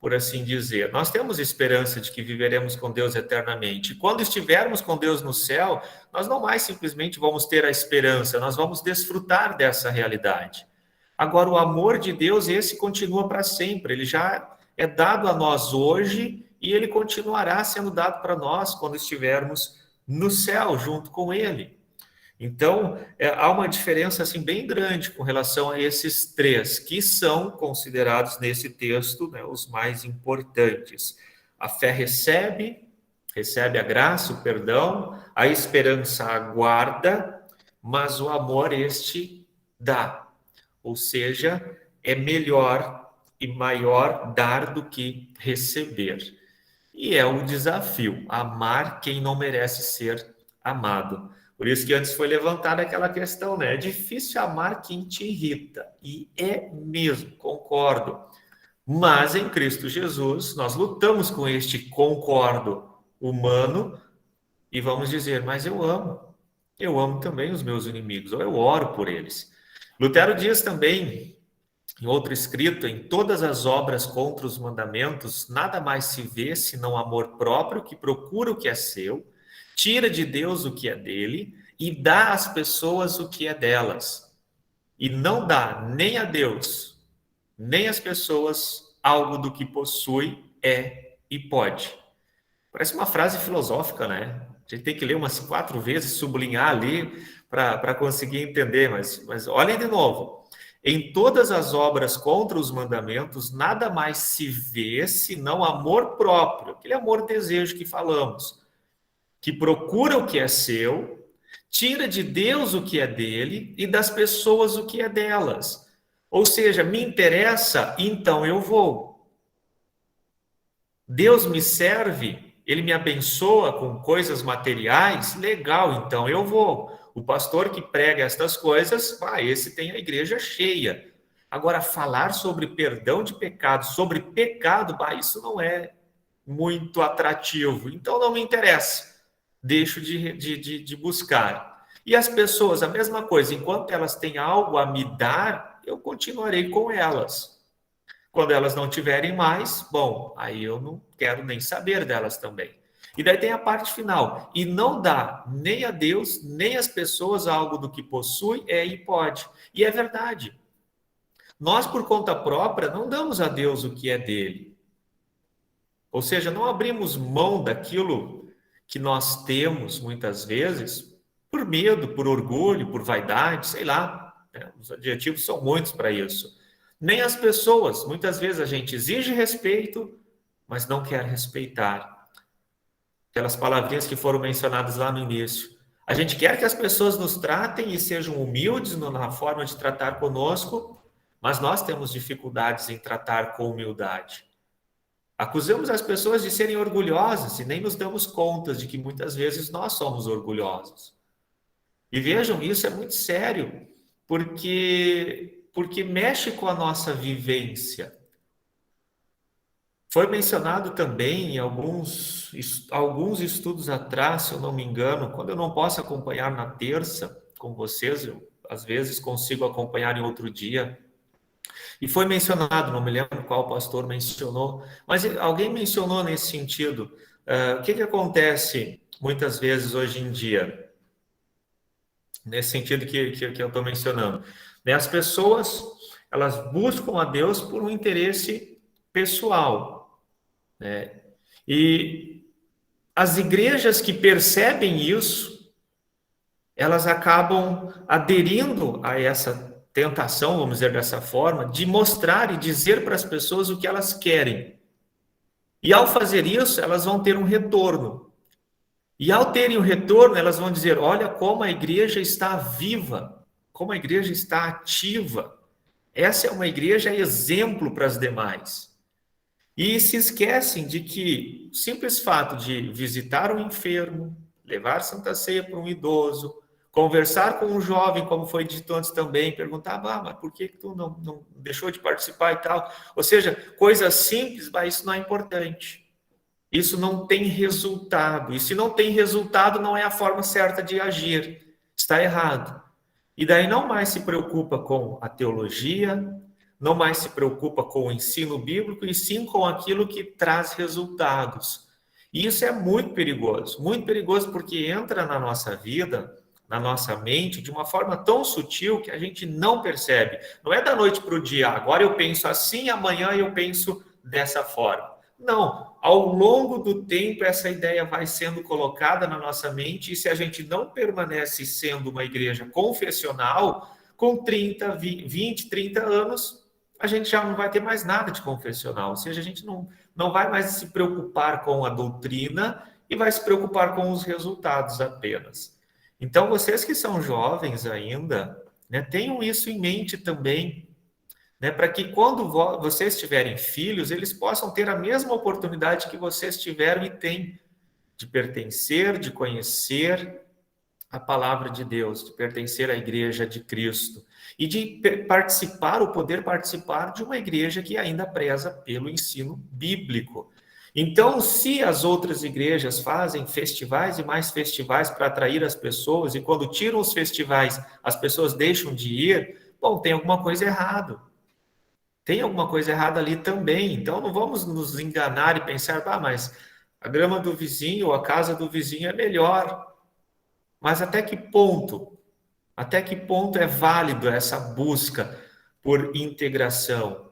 por assim dizer. Nós temos esperança de que viveremos com Deus eternamente. E quando estivermos com Deus no céu, nós não mais simplesmente vamos ter a esperança, nós vamos desfrutar dessa realidade. Agora, o amor de Deus, esse continua para sempre. Ele já é dado a nós hoje e ele continuará sendo dado para nós quando estivermos no céu junto com ele. Então, há uma diferença assim bem grande com relação a esses três, que são considerados nesse texto, né, os mais importantes. A fé recebe a graça, o perdão, a esperança aguarda, mas o amor este dá. Ou seja, é melhor e maior dar do que receber. E é um desafio, amar quem não merece ser amado. Por isso que antes foi levantada aquela questão, né? É difícil amar quem te irrita. E é mesmo, concordo. Mas em Cristo Jesus, nós lutamos com este concordo humano e vamos dizer, mas eu amo também os meus inimigos, ou eu oro por eles. Lutero diz também, em outro escrito, em todas as obras contra os mandamentos, nada mais se vê senão amor próprio que procura o que é seu, tira de Deus o que é dele e dá às pessoas o que é delas. E não dá nem a Deus, nem às pessoas algo do que possui, é e pode. Parece uma frase filosófica, né? A gente tem que ler umas 4 vezes, sublinhar ali para conseguir entender, mas olhem de novo. Em todas as obras contra os mandamentos, nada mais se vê senão amor próprio, aquele amor-desejo que falamos, que procura o que é seu, tira de Deus o que é dele e das pessoas o que é delas. Ou seja, me interessa, então eu vou. Deus me serve, ele me abençoa com coisas materiais, legal, então eu vou. O pastor que prega estas coisas, esse tem a igreja cheia. Agora, falar sobre perdão de pecado, sobre pecado, isso não é muito atrativo, então não me interessa. Deixo de buscar. E as pessoas, a mesma coisa, enquanto elas têm algo a me dar, eu continuarei com elas. Quando elas não tiverem mais, aí eu não quero nem saber delas também. E daí tem a parte final. E não dá nem a Deus, nem às pessoas algo do que possui, e pode. E é verdade. Nós, por conta própria, não damos a Deus o que é dele. Ou seja, não abrimos mão daquilo que nós temos, muitas vezes, por medo, por orgulho, por vaidade, sei lá. Os adjetivos são muitos para isso. Nem as pessoas. Muitas vezes a gente exige respeito, mas não quer respeitar. Aquelas palavrinhas que foram mencionadas lá no início. A gente quer que as pessoas nos tratem e sejam humildes na forma de tratar conosco, mas nós temos dificuldades em tratar com humildade. Acusamos as pessoas de serem orgulhosas e nem nos damos conta de que muitas vezes nós somos orgulhosos. E vejam, isso é muito sério, porque mexe com a nossa vivência. Foi mencionado também em alguns estudos atrás, se eu não me engano, quando eu não posso acompanhar na terça com vocês, eu às vezes consigo acompanhar em outro dia. E foi mencionado, não me lembro qual pastor mencionou, mas alguém mencionou nesse sentido. O que acontece muitas vezes hoje em dia? Nesse sentido que eu estou mencionando. As pessoas, elas buscam a Deus por um interesse pessoal. E as igrejas que percebem isso, elas acabam aderindo a essa tentação, vamos dizer dessa forma, de mostrar e dizer para as pessoas o que elas querem. E ao fazer isso, elas vão ter um retorno. E ao terem o retorno, elas vão dizer, olha como a igreja está viva, como a igreja está ativa. Essa é uma igreja exemplo para as demais. E se esquecem de que o simples fato de visitar um enfermo, levar Santa Ceia para um idoso, conversar com um jovem, como foi dito antes também, perguntar, mas por que tu não deixou de participar e tal? Ou seja, coisas simples, isso não é importante. Isso não tem resultado. E se não tem resultado, não é a forma certa de agir. Está errado. E daí não mais se preocupa com a teologia, não mais se preocupa com o ensino bíblico, e sim com aquilo que traz resultados. E isso é muito perigoso porque entra na nossa vida, na nossa mente, de uma forma tão sutil que a gente não percebe. Não é da noite para o dia, agora eu penso assim, amanhã eu penso dessa forma. Não, ao longo do tempo, essa ideia vai sendo colocada na nossa mente, e se a gente não permanece sendo uma igreja confessional, com 30, 20, 30 anos, a gente já não vai ter mais nada de confessional, ou seja, a gente não vai mais se preocupar com a doutrina e vai se preocupar com os resultados apenas. Então, vocês que são jovens ainda, né, tenham isso em mente também, né, para que quando vocês tiverem filhos, eles possam ter a mesma oportunidade que vocês tiveram e têm de pertencer, de conhecer a palavra de Deus, de pertencer à igreja de Cristo e de poder participar de uma igreja que ainda preza pelo ensino bíblico. Então, se as outras igrejas fazem festivais e mais festivais para atrair as pessoas, e quando tiram os festivais, as pessoas deixam de ir, bom, tem alguma coisa errada. Tem alguma coisa errada ali também. Então, não vamos nos enganar e pensar, mas a grama do vizinho ou a casa do vizinho é melhor. Mas até que ponto? Até que ponto é válido essa busca por integração?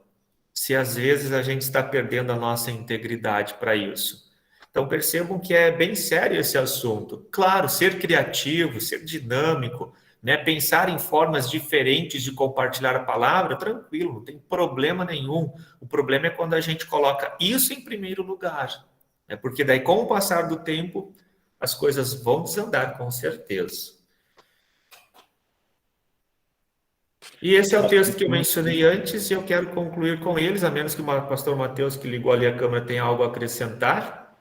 Se às vezes a gente está perdendo a nossa integridade para isso. Então percebam que é bem sério esse assunto. Claro, ser criativo, ser dinâmico, né? Pensar em formas diferentes de compartilhar a palavra, tranquilo, não tem problema nenhum. O problema é quando a gente coloca isso em primeiro lugar, né? Porque daí, com o passar do tempo, as coisas vão desandar, com certeza. E esse é o texto que eu mencionei antes, e eu quero concluir com eles, a menos que o pastor Mateus, que ligou ali a câmera, tenha algo a acrescentar.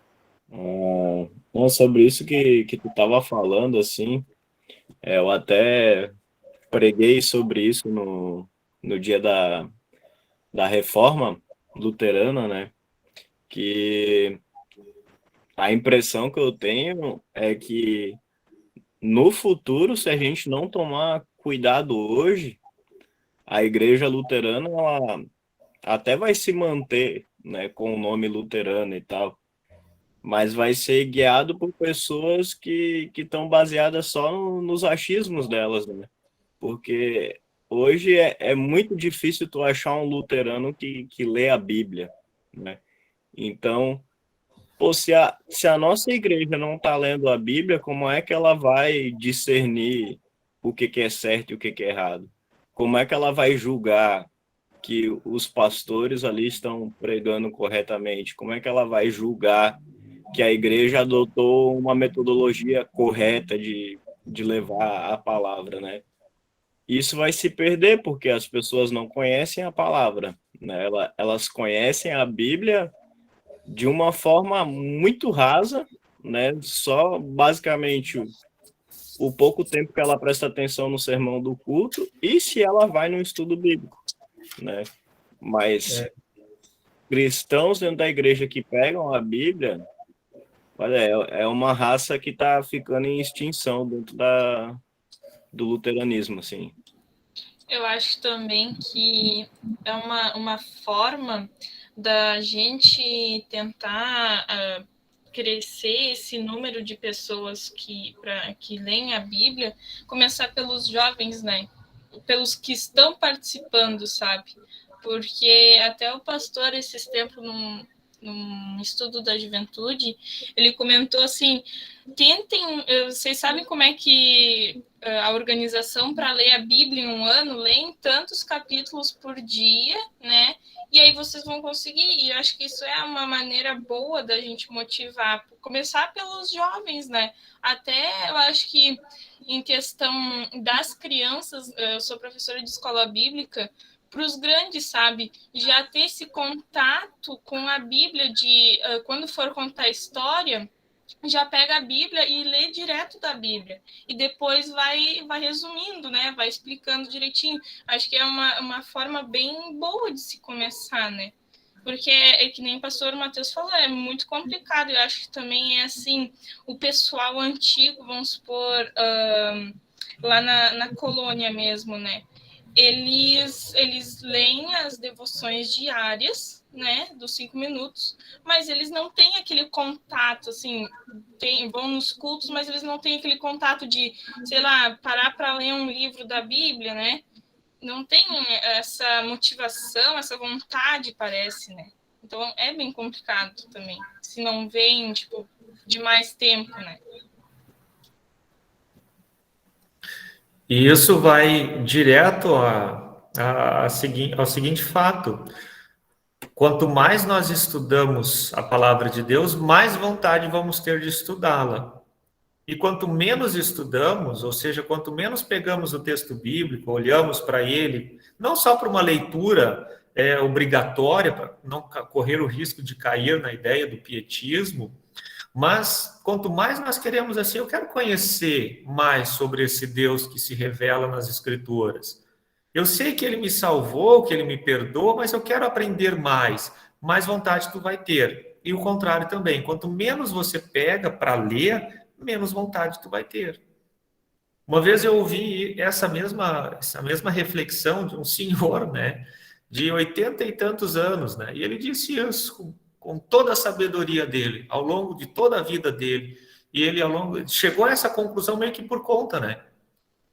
Não, sobre isso que tu estava falando, assim, eu até preguei sobre isso no dia da reforma luterana, né? Que a impressão que eu tenho é que no futuro, se a gente não tomar cuidado hoje, a igreja luterana ela até vai se manter, né, com o nome luterano e tal, mas vai ser guiado por pessoas que estão baseadas só nos achismos delas, né? Porque hoje é muito difícil tu achar um luterano que lê a Bíblia, né? Então, pô, se a nossa igreja não está lendo a Bíblia, como é que ela vai discernir o que é certo e o que é errado? Como é que ela vai julgar que os pastores ali estão pregando corretamente? Como é que ela vai julgar que a igreja adotou uma metodologia correta de levar a palavra, né? Isso vai se perder porque as pessoas não conhecem a palavra, né? Elas conhecem a Bíblia de uma forma muito rasa, né? Só basicamente o pouco tempo que ela presta atenção no sermão do culto e se ela vai no estudo bíblico, né? Mas cristãos dentro da igreja que pegam a Bíblia, olha, é uma raça que está ficando em extinção dentro do luteranismo, assim. Eu acho também que é uma forma da gente tentar crescer esse número de pessoas que leem a Bíblia, começar pelos jovens, né? Pelos que estão participando, sabe? Porque até o pastor, esses tempos, num estudo da juventude, ele comentou assim, vocês sabem como é que a organização para ler a Bíblia em um ano lê em tantos capítulos por dia, né? E aí vocês vão conseguir. E eu acho que isso é uma maneira boa da gente motivar, começar pelos jovens, né? Até eu acho que em questão das crianças, eu sou professora de escola bíblica, para os grandes, sabe? Já ter esse contato com a Bíblia, de quando for contar a história, já pega a Bíblia e lê direto da Bíblia. E depois vai resumindo, né? Vai explicando direitinho. Acho que é uma forma bem boa de se começar, né? Porque é que nem o pastor Mateus falou, é muito complicado. Eu acho que também é assim, o pessoal antigo, vamos supor, lá na colônia mesmo, né? Eles leem as devoções diárias, né, dos 5 minutos, mas eles não têm aquele contato, assim, vão nos cultos, mas eles não têm aquele contato de, sei lá, parar para ler um livro da Bíblia, né? Não tem essa motivação, essa vontade, parece, né? Então é bem complicado também. Se não vem, tipo, de mais tempo, né? E isso vai direto ao seguinte fato: quanto mais nós estudamos a palavra de Deus, mais vontade vamos ter de estudá-la. E quanto menos estudamos, ou seja, quanto menos pegamos o texto bíblico, olhamos para ele, não só para uma leitura obrigatória, para não correr o risco de cair na ideia do pietismo, mas quanto mais nós queremos assim, eu quero conhecer mais sobre esse Deus que se revela nas Escrituras. Eu sei que ele me salvou, que ele me perdoa, mas eu quero aprender mais. Mais vontade tu vai ter. E o contrário também. Quanto menos você pega para ler, menos vontade tu vai ter. Uma vez eu ouvi essa mesma reflexão de um senhor, né, de 80 e tantos anos, né, e ele disse isso com toda a sabedoria dele, ao longo de toda a vida dele, e ele chegou a essa conclusão meio que por conta, né?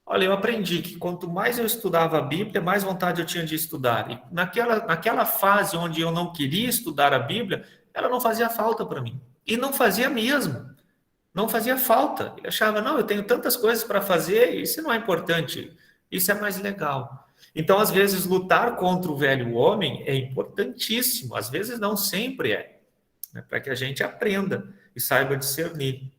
Olha, eu aprendi que quanto mais eu estudava a Bíblia, mais vontade eu tinha de estudar. E naquela fase onde eu não queria estudar a Bíblia, ela não fazia falta para mim. E não fazia mesmo. Não fazia falta. Eu achava, não, eu tenho tantas coisas para fazer, isso não é importante. Isso é mais legal. Então, às vezes, lutar contra o velho homem é importantíssimo. Às vezes, não sempre é. Né? Para que a gente aprenda e saiba discernir.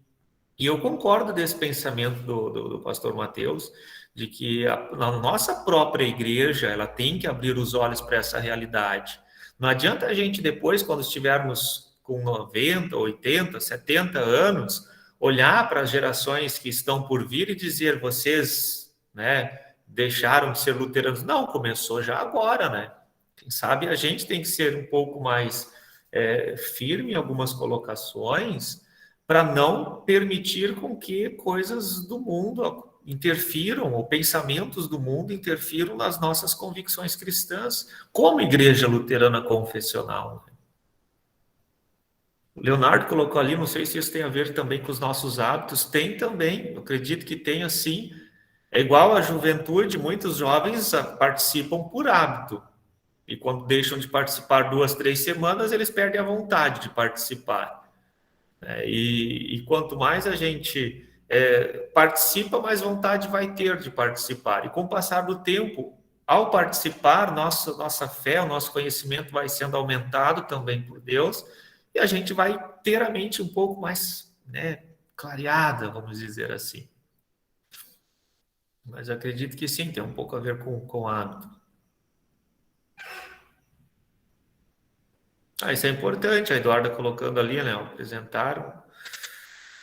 E eu concordo desse pensamento do pastor Mateus, de que a nossa própria igreja ela tem que abrir os olhos para essa realidade. Não adianta a gente depois, quando estivermos com 90, 80, 70 anos, olhar para as gerações que estão por vir e dizer, vocês, né, deixaram de ser luteranos. Não, começou já agora, né? Quem sabe a gente tem que ser um pouco mais firme em algumas colocações, para não permitir com que coisas do mundo interfiram, ou pensamentos do mundo interfiram nas nossas convicções cristãs, como igreja luterana confessional. O Leonardo colocou ali, não sei se isso tem a ver também com os nossos hábitos, tem também, eu acredito que tenha sim, é igual à juventude, muitos jovens participam por hábito, e quando deixam de participar 2, 3 semanas, eles perdem a vontade de participar. E quanto mais a gente participa, mais vontade vai ter de participar. E com o passar do tempo, ao participar, nossa fé, o nosso conhecimento vai sendo aumentado também por Deus, e a gente vai ter a mente um pouco mais, né, clareada, vamos dizer assim. Mas acredito que sim, tem um pouco a ver com o hábito. Isso é importante, a Eduarda colocando ali, né, apresentar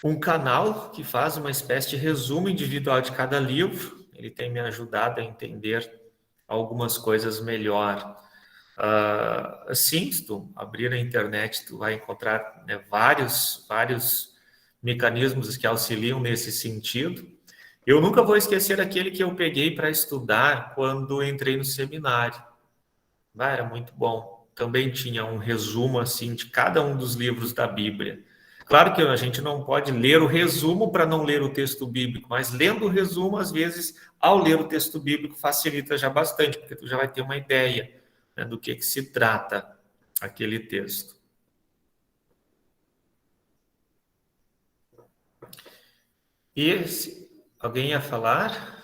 um canal que faz uma espécie de resumo individual de cada livro. Ele tem me ajudado a entender algumas coisas melhor. Sim, se tu abrir a internet, tu vai encontrar, né, vários mecanismos que auxiliam nesse sentido. Eu nunca vou esquecer aquele que eu peguei para estudar quando entrei no seminário. Era muito bom. Também tinha um resumo assim de cada um dos livros da Bíblia. Claro que a gente não pode ler o resumo para não ler o texto bíblico, mas lendo o resumo, às vezes, ao ler o texto bíblico, facilita já bastante, porque tu já vai ter uma ideia, né, do que se trata aquele texto. E alguém ia falar?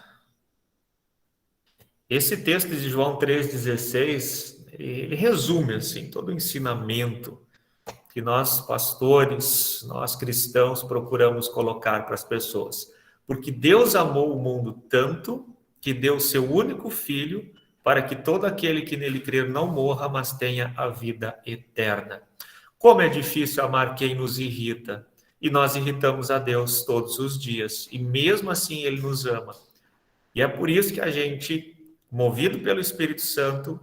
Esse texto de João 3,16, ele resume assim todo o ensinamento que nós pastores, nós cristãos procuramos colocar para as pessoas. Porque Deus amou o mundo tanto que deu seu único filho para que todo aquele que nele crer não morra, mas tenha a vida eterna. Como é difícil amar quem nos irrita. E nós irritamos a Deus todos os dias. E mesmo assim ele nos ama. E é por isso que a gente, movido pelo Espírito Santo,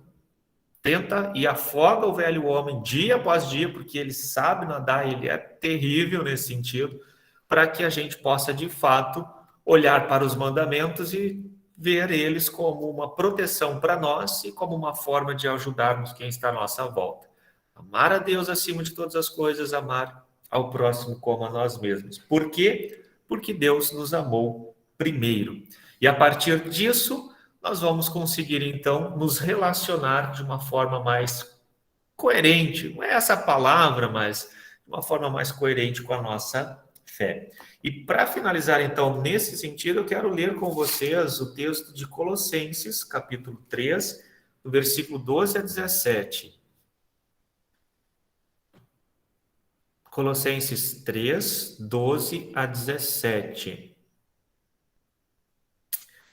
tenta e afoga o velho homem dia após dia, porque ele sabe nadar, ele é terrível nesse sentido, para que a gente possa, de fato, olhar para os mandamentos e ver eles como uma proteção para nós e como uma forma de ajudarmos quem está à nossa volta. Amar a Deus acima de todas as coisas, amar ao próximo como a nós mesmos. Por quê? Porque Deus nos amou primeiro. E a partir disso, nós vamos conseguir, então, nos relacionar de uma forma mais coerente, não é essa palavra, mas de uma forma mais coerente com a nossa fé. E para finalizar, então, nesse sentido, eu quero ler com vocês o texto de Colossenses, capítulo 3, do versículo 12 a 17. Colossenses 3, 12 a 17.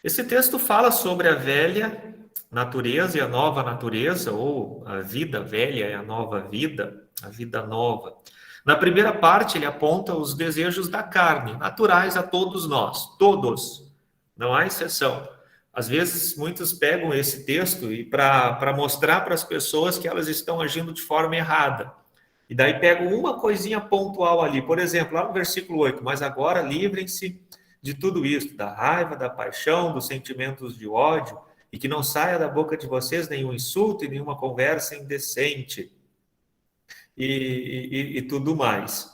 Esse texto fala sobre a velha natureza e a nova natureza, ou a vida velha e a nova vida, a vida nova. Na primeira parte, ele aponta os desejos da carne, naturais a todos nós, todos, não há exceção. Às vezes, muitos pegam esse texto e para mostrar para as pessoas que elas estão agindo de forma errada. E daí pegam uma coisinha pontual ali, por exemplo, lá no versículo 8, mas agora livrem-se de tudo isso, da raiva, da paixão, dos sentimentos de ódio, e que não saia da boca de vocês nenhum insulto e nenhuma conversa indecente. E tudo mais.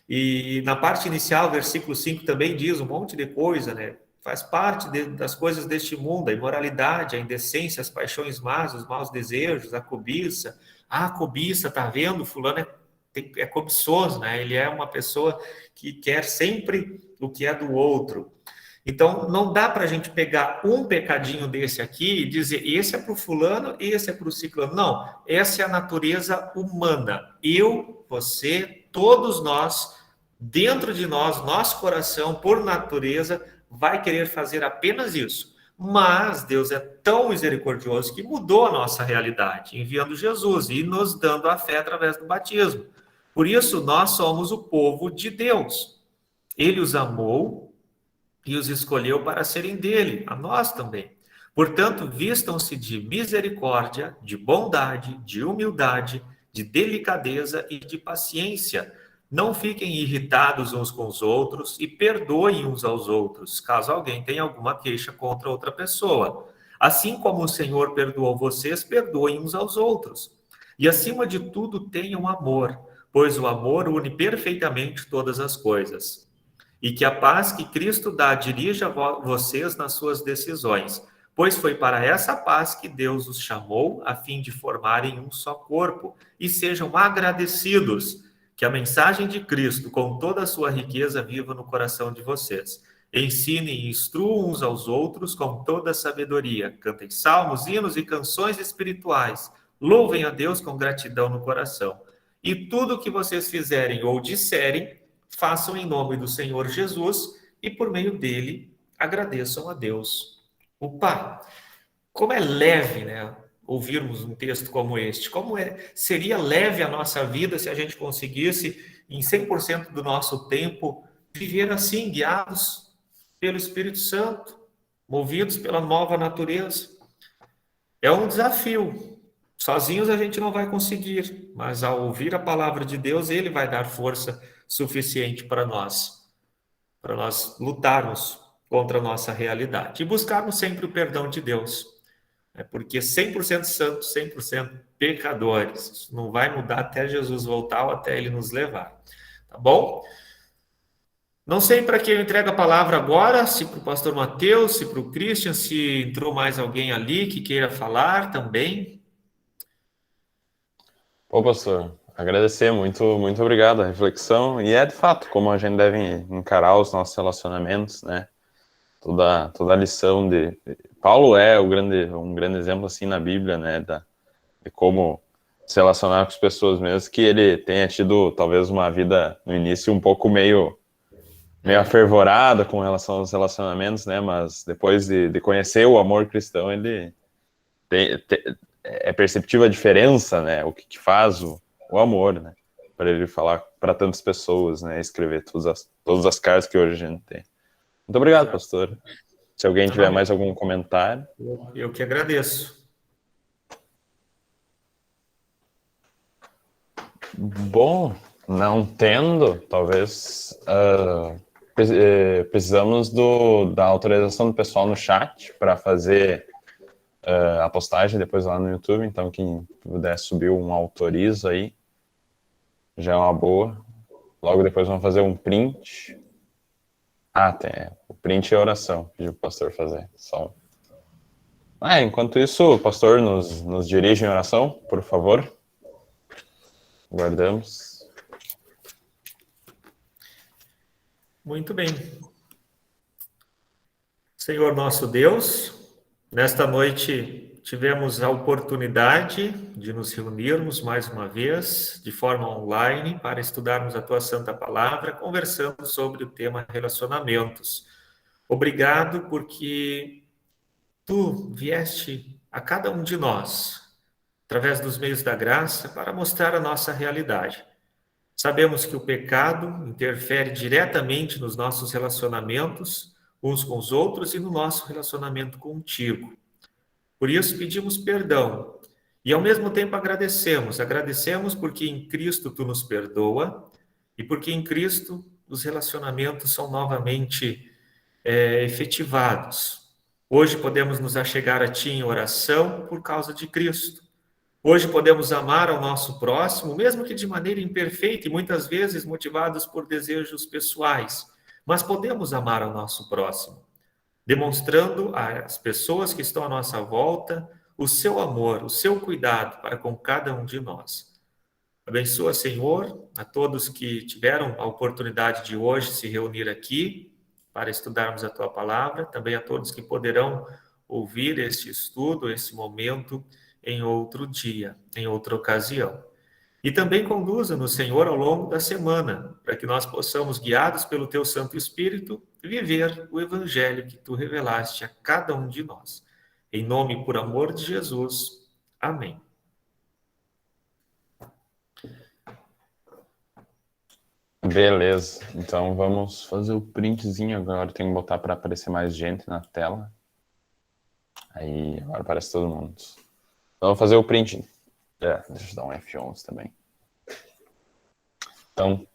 E na parte inicial, versículo 5 também diz um monte de coisa, né? Faz parte das coisas deste mundo, a imoralidade, a indecência, as paixões más, os maus desejos, a cobiça. Ah, a cobiça, tá vendo? Fulano é cobiçoso, né? Ele é uma pessoa que quer sempre o que é do outro. Então, não dá para a gente pegar um pecadinho desse aqui e dizer, esse é para o fulano, esse é para o ciclano. Não, essa é a natureza humana. Eu, você, todos nós, dentro de nós, nosso coração, por natureza, vai querer fazer apenas isso. Mas Deus é tão misericordioso que mudou a nossa realidade, enviando Jesus e nos dando a fé através do batismo. Por isso, nós somos o povo de Deus. Ele os amou e os escolheu para serem dele, a nós também. Portanto, vistam-se de misericórdia, de bondade, de humildade, de delicadeza e de paciência. Não fiquem irritados uns com os outros e perdoem uns aos outros, caso alguém tenha alguma queixa contra outra pessoa. Assim como o Senhor perdoou vocês, perdoem uns aos outros. E acima de tudo, tenham amor, pois o amor une perfeitamente todas as coisas. E que a paz que Cristo dá dirija vocês nas suas decisões, pois foi para essa paz que Deus os chamou, a fim de formarem um só corpo, e sejam agradecidos, que a mensagem de Cristo, com toda a sua riqueza, viva no coração de vocês. Ensinem e instruam uns aos outros com toda a sabedoria, cantem salmos, hinos e canções espirituais, louvem a Deus com gratidão no coração. E tudo o que vocês fizerem ou disserem, façam em nome do Senhor Jesus e por meio dele agradeçam a Deus, o Pai. Como é leve, né, ouvirmos um texto como este. Seria leve a nossa vida se a gente conseguisse, em 100% do nosso tempo, viver assim, guiados pelo Espírito Santo, movidos pela nova natureza. É um desafio. Sozinhos a gente não vai conseguir, mas ao ouvir a palavra de Deus, ele vai dar força suficiente para nós lutarmos contra a nossa realidade e buscarmos sempre o perdão de Deus, porque 100% santos, 100% pecadores, isso não vai mudar até Jesus voltar ou até ele nos levar, tá bom? Não sei para quem eu entrego a palavra agora, se para o pastor Mateus, se para o Christian, se entrou mais alguém ali que queira falar também. Ô, pastor, agradecer, muito obrigado a reflexão. E é de fato como a gente deve encarar os nossos relacionamentos, né? Toda a lição de Paulo é um grande exemplo assim na Bíblia, né? De como se relacionar com as pessoas, mesmo que ele tenha tido talvez uma vida no início um pouco meio afervorada com relação aos relacionamentos, né? Mas depois de conhecer o amor cristão, ele é perceptível a diferença, né? O que faz o amor, né? Para ele falar para tantas pessoas, né? Escrever todas as cartas que hoje a gente tem. Muito obrigado, pastor. Se alguém tiver mais algum comentário. Eu que agradeço. Bom, não tendo, talvez precisamos da autorização do pessoal no chat para fazer a postagem depois lá no YouTube, então quem puder subir um autoriza aí, já é uma boa. Logo depois vamos fazer um print. O print e a oração, pediu o pastor fazer. Enquanto isso, o pastor nos dirige em oração, por favor. Guardamos. Muito bem. Senhor nosso Deus, nesta noite tivemos a oportunidade de nos reunirmos mais uma vez, de forma online, para estudarmos a Tua Santa Palavra, conversando sobre o tema relacionamentos. Obrigado porque Tu vieste a cada um de nós, através dos meios da graça, para mostrar a nossa realidade. Sabemos que o pecado interfere diretamente nos nossos relacionamentos, uns com os outros e no nosso relacionamento contigo. Por isso pedimos perdão e ao mesmo tempo agradecemos. Agradecemos porque em Cristo tu nos perdoa e porque em Cristo os relacionamentos são novamente efetivados. Hoje podemos nos achegar a ti em oração por causa de Cristo. Hoje podemos amar ao nosso próximo, mesmo que de maneira imperfeita e muitas vezes motivados por desejos pessoais, mas podemos amar ao nosso próximo, demonstrando às pessoas que estão à nossa volta o seu amor, o seu cuidado para com cada um de nós. Abençoa, Senhor, a todos que tiveram a oportunidade de hoje se reunir aqui para estudarmos a Tua Palavra, também a todos que poderão ouvir este estudo, esse momento, em outro dia, em outra ocasião. E também conduza-nos, Senhor, ao longo da semana, para que nós possamos, guiados pelo Teu Santo Espírito, viver o Evangelho que Tu revelaste a cada um de nós. Em nome e por amor de Jesus. Amém. Beleza, então vamos fazer o printzinho agora. Tem que botar para aparecer mais gente na tela. Aí agora aparece todo mundo. Então, vou fazer o print. Deixa eu dar um F11 também. Então,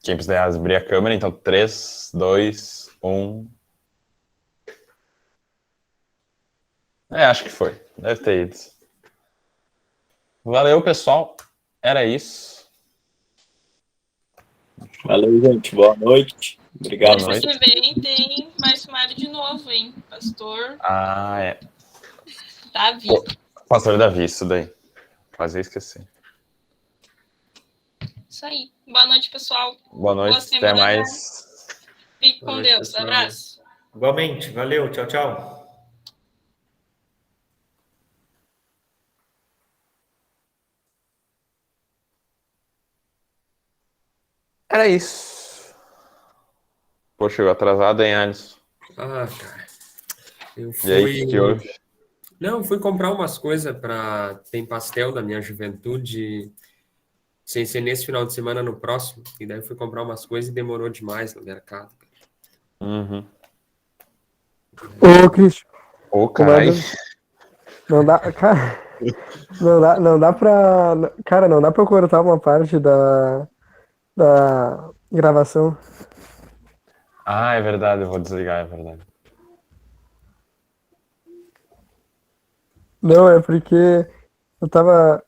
quem puder abrir a câmera, então 3, 2, 1. Acho que foi. Deve ter ido. Valeu, pessoal. Era isso. Valeu, gente. Boa noite. Obrigado. Boa noite. Semana que vem tem Márcio Mário de novo, hein? Pastor. Davi. Pastor Davi, isso daí. Quase esqueci. Isso aí. Boa noite, pessoal. Boa noite. Até mais. Fique com Deus. Pessoal. Abraço. Igualmente. Valeu. Tchau, tchau. Era isso. Pô, chegou atrasado, hein, Alisson? Cara. Eu E aí, que houve? Não, fui comprar umas coisas para... Tem pastel da minha juventude, sem ser nesse final de semana, no próximo. E daí fui comprar umas coisas e demorou demais no mercado. Uhum. Ô, Cristian. Ô, caralho. Não dá, cara. Não dá pra. Cara, não dá pra eu cortar uma parte da gravação. É verdade, eu vou desligar, é verdade. Não, é porque eu tava